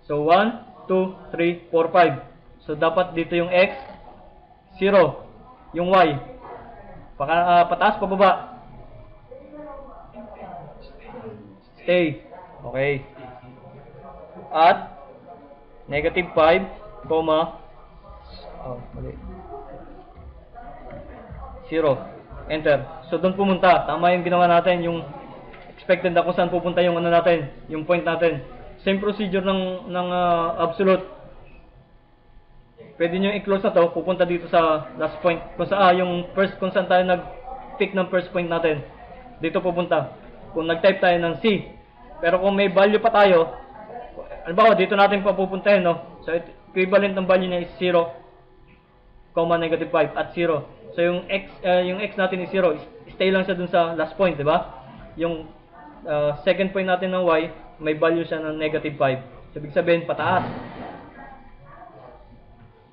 So 1, 2, 3, 4, 5. So dapat dito yung x, 0. Yung y, pataas, pababa. Stay. Okay. At negative 5, mali. 0. Enter. So doon pumunta. Tama yung ginawa natin, yung expected na kung saan pupunta yung ano natin, yung point natin. Same procedure ng absolute. Pwede nyo i-close na to, pupunta dito sa last point. Kung saan tayo nag-pick ng first point natin. Dito pupunta. Kung nag-type tayo ng C. Pero kung may value pa tayo, halimbawa dito natin papupuntahin, no? So equivalent ng value niya is 0, negative 5 at 0. So yung x natin is 0, stay lang siya dun sa last point, di ba? Yung second point natin ng y, may value siya ng negative 5. So ibig sabihin, pataas.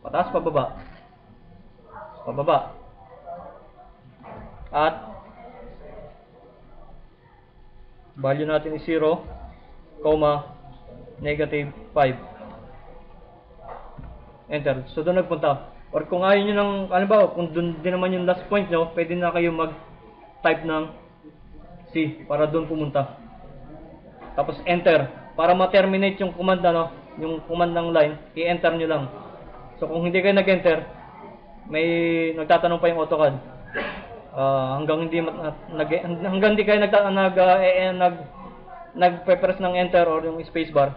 Pataas, pababa. Pababa. At value natin is 0, negative 5. Enter. So doon nagpunta. Or kung ayaw nyo ng, halimbawa, kung doon din naman yung last point nyo, pwede na kayo mag-type ng C para doon pumunta. Tapos enter. Para ma-terminate yung command, yung command ng line, i-enter nyo lang. So kung hindi kayo nag-enter, may nagtatanong pa yung AutoCAD. Hanggang hindi kayo nagpe-press ng enter or yung spacebar,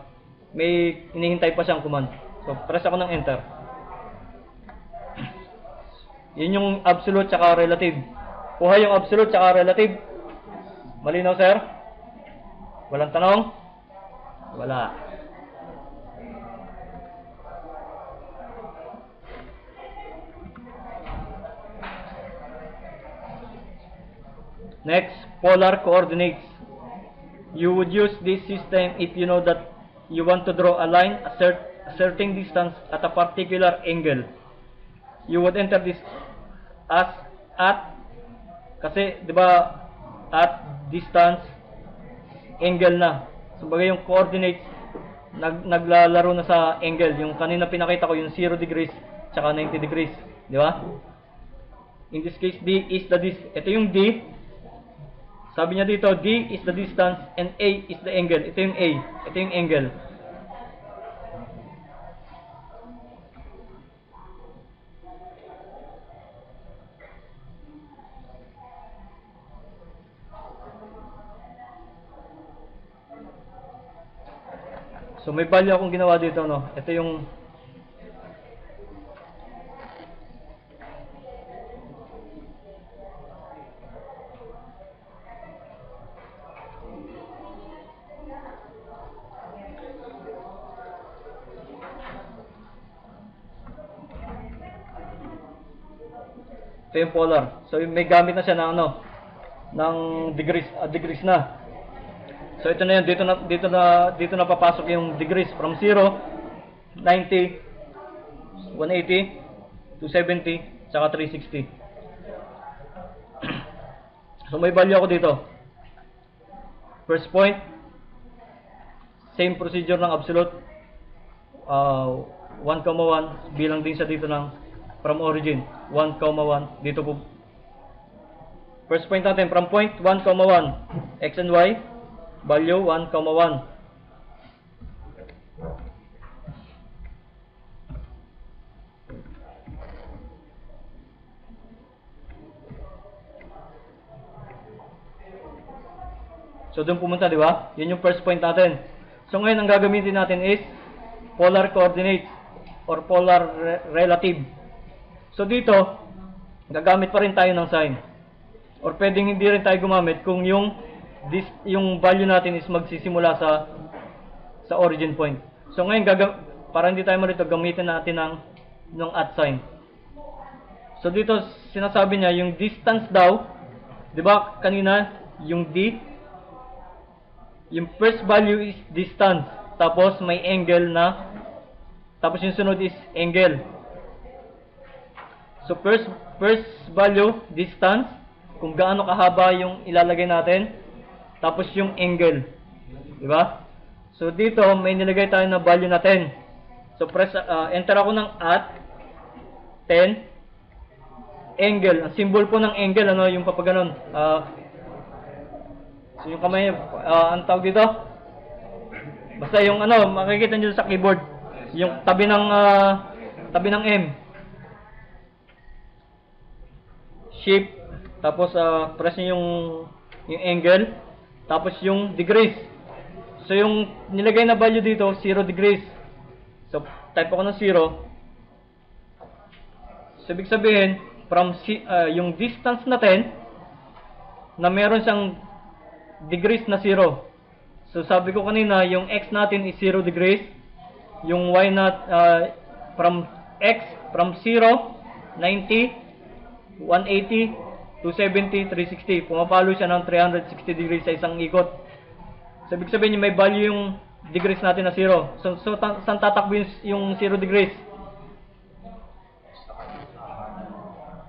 may hinihintay pa siyang command. So press ako ng enter. Yun yung absolute tsaka relative. Kuha yung absolute tsaka relative. Malinaw, sir? Walang tanong? Wala. Next, polar coordinates. You would use this system if you know that you want to draw a line a certain distance at a particular angle. You would enter this as at, kasi 'di ba at, distance, angle na. So bagay yung coordinates naglalaro na sa angle. Yung kanina pinakita ko yung 0 degrees tsaka 90 degrees, di ba? In this case, D is the ito yung D. Sabi niya dito, D is the distance and A is the angle. Ito yung A. Ito yung angle. So may value akong ginawa dito, no. Ito yung polar. So may gamit na siya ng ano, ng degrees na. So ito na 'yan, dito na papasok yung degrees from 0, 90, 180, 270, saka 360. So may value ako dito. First point, same procedure ng absolute, 1,1 bilang din siya dito ng from origin, 1,1 dito po. First point natin from point 1,1, x and y, value 1,1. So doon pumunta, di ba? Yun yung first point natin. So ngayon ang gagamitin natin is polar coordinates or polar relative. So dito, gagamit pa rin tayo ng sign. Or pwedeng hindi rin tayo gumamit kung yung value natin is magsisimula sa origin point. So ngayon para hindi tayo marito, gamitin natin ng at sign. So dito sinasabi niya yung distance daw, 'di ba? Kanina yung D, yung first value is distance, tapos may angle na, tapos yung sunod is angle. So first value distance, kung gaano kahaba yung ilalagay natin, tapos yung angle, di ba? So dito may nilagay tayo na value na 10. So enter ako ng at 10 angle. Ang symbol po ng angle, ano, yung papaganon. So yung kamay, ang tawag dito, basta yung ano, makikita nyo sa keyboard, yung tabi ng M. Shift, tapos press nyo yung angle, tapos yung degrees. So yung nilagay na value dito, 0 degrees. So type ako ng 0. So ibig sabihin, from yung distance natin, na meron siyang degrees na 0. So sabi ko kanina, yung x natin is 0 degrees. Yung y from 0, 90, 180, 270, 360. Pumapalo siya ng 360 degrees sa isang ikot. So ibig sabihin may value yung degrees natin na 0. So saan tatakbo yung 0 degrees?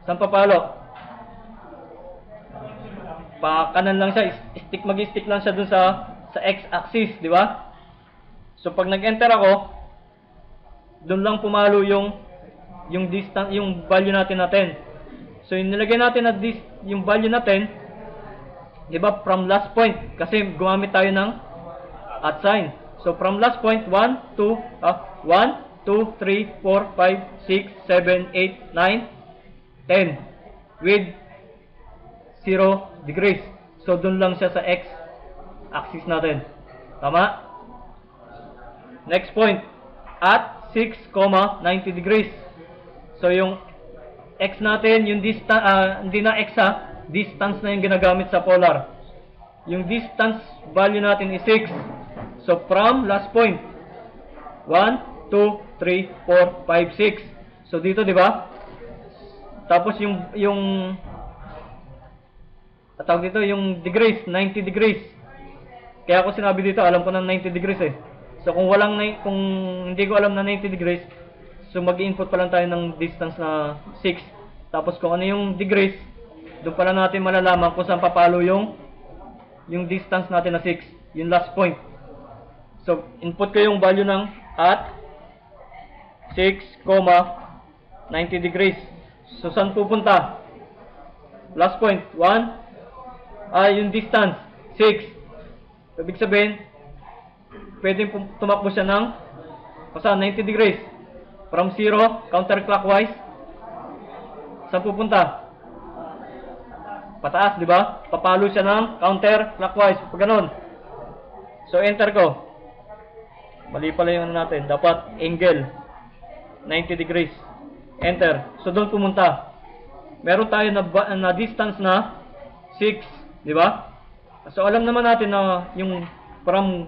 Saan papalo? Pa kanan lang siya, mag-stick lang siya dun sa x-axis, di ba? So pag nag-enter ako, dun lang pumalo yung distance, yung value natin. So yung nilagay natin na yung value natin, di ba, from last point, kasi gumamit tayo ng at sign. So from last point, 1, 2, 3, 4, 5, 6, 7, 8, 9, 10 with 0 degrees. So dun lang siya sa x axis natin. Tama? Next point, at 6,90 degrees. So yung x natin, yung distance, hindi na x distance na yung ginagamit sa polar. Yung distance value natin is 6. So from last point, 1, 2, 3, 4, 5, 6. So dito, di ba? Tapos yung tawag dito, yung degrees, 90 degrees. Kaya ako sinabi dito, alam ko na 90 degrees eh. So kung kung hindi ko alam na 90 degrees, so mag-input pa lang tayo ng distance na 6. Tapos kung ano yung degrees, doon pala natin malalaman kung saan papalo yung distance natin na 6, yung last point. So input ko yung value ng at 6, 90 degrees. So saan pupunta? Last point, 1, yung distance, 6. Ibig sabihin, pwedeng tumakbo siya ng 90 degrees. From 0, counterclockwise. Saan pupunta? Pataas, di ba? Papalo siya ng counterclockwise. Pag ganun. So, enter ko. Mali pala yung ano natin. Dapat angle 90 degrees. Enter. So, doon pumunta. Meron tayo na distance na 6. Di ba? So, alam naman natin na yung from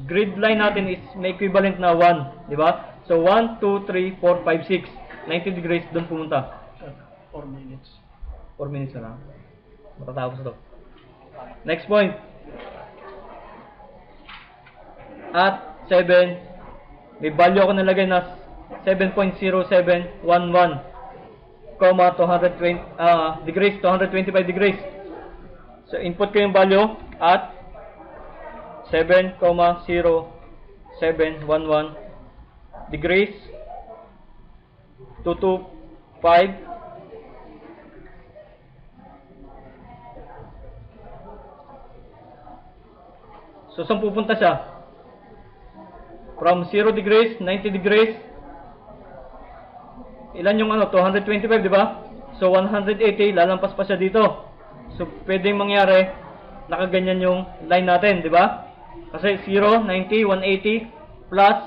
grid line natin is may equivalent na 1. Di ba? So, 1, 2, 3, 4, 5, 6. 90 degrees, doon pumunta. 4 minutes. 4 minutes na lang. Matatapos ito. Next point. At 7, may value ako nalagay na 7.0711, 220 degrees, 225 degrees. So, input ko yung value at 7.0711 degrees, 225. So, saan pupunta siya? From 0 degrees, 90 degrees. Ilan yung 225, di ba? So, 180, lalampas pa siya dito. So, pwedeng mangyari, nakaganyan yung line natin, di ba? Kasi 0, 90, 180, plus,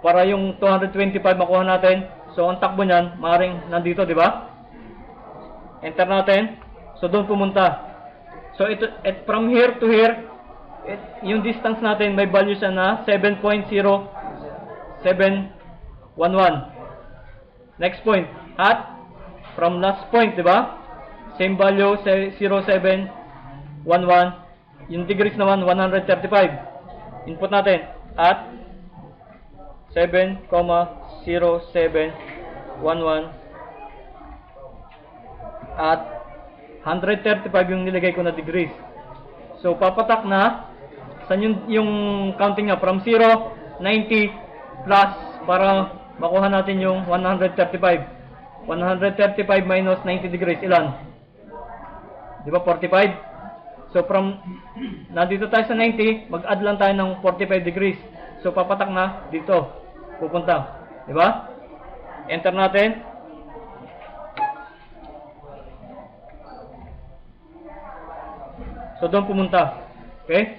para yung 225 makuha natin. So, ang takbo niyan, maaaring nandito, di ba? Enter natin. So, doon pumunta. So, from here to here, yung distance natin, may value siya na 7.0711. Next point. At, from last point, di ba? Same value, 0711. Yung degrees naman, 135. Input natin. At 7.0711. At 135 yung nilagay ko na degrees. So, papatak na. Saan yung counting niya? From 0, 90, plus, para makuha natin yung 135. 135 minus 90 degrees, ilan? Di ba 45? So from nandito tayo sa 90, mag-add lang tayo ng 45 degrees. So papatak na dito. Pupunta. Di ba? Enter natin. So doon pumunta. Okay?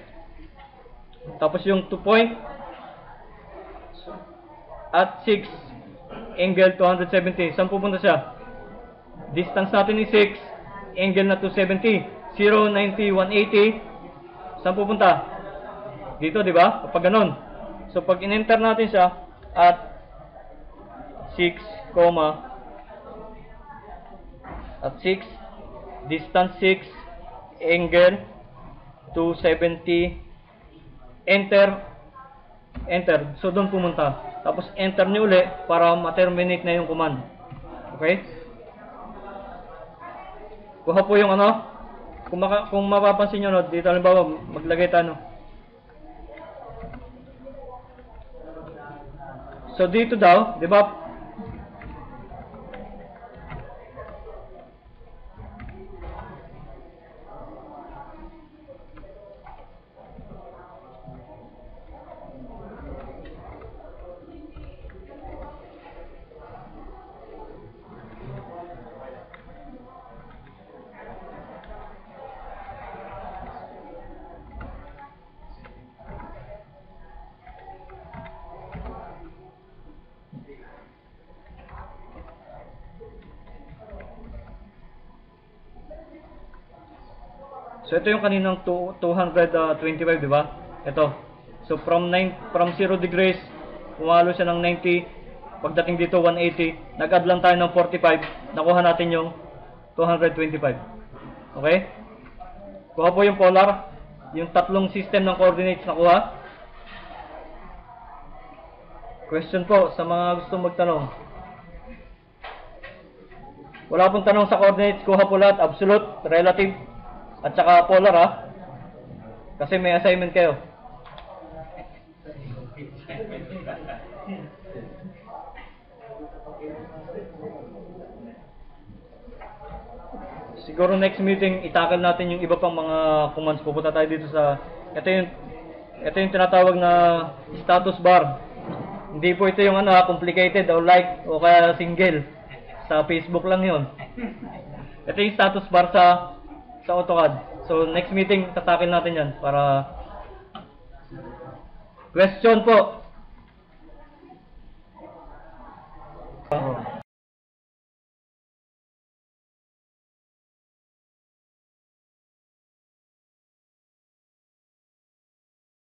Tapos yung 2 point at 6 angle 270. Saan pupunta siya? Distance natin is 6. Angle na 270. 0, 90, 180. Saan pupunta? Dito, di ba? Kapag ganun. So, pag in-enter natin siya at 6, at 6, distance 6, angle 270, enter. So, doon pumunta. Tapos, enter nyo uli para ma-terminate na yung command. Okay? Kuha po yung kung mapapansin nyo, dito halimbawa, maglagay tayo. So, dito daw, di ba? So ito yung kaninang 225, di ba? Ito. So from 0 degrees, pumalo siya ng 90. Pagdating dito 180, nag-add lang tayo ng 45, nakuha natin yung 225. Okay? Kuha po yung polar. yung tatlong system ng coordinates nakuha? Question po sa mga gusto magtanong. Wala pong tanong sa coordinates, kuha po lahat, absolute, relative, at saka polar ha. Kasi may assignment kayo. Siguro next meeting, itakal natin yung iba pang mga commands. Pupunta tayo dito sa... Ito yung tinatawag na status bar. Hindi po ito yung complicated o like o kaya single. Sa Facebook lang yon. Ito yung status bar sa AutoCAD. So next meeting, tatakil natin yan para... Question po.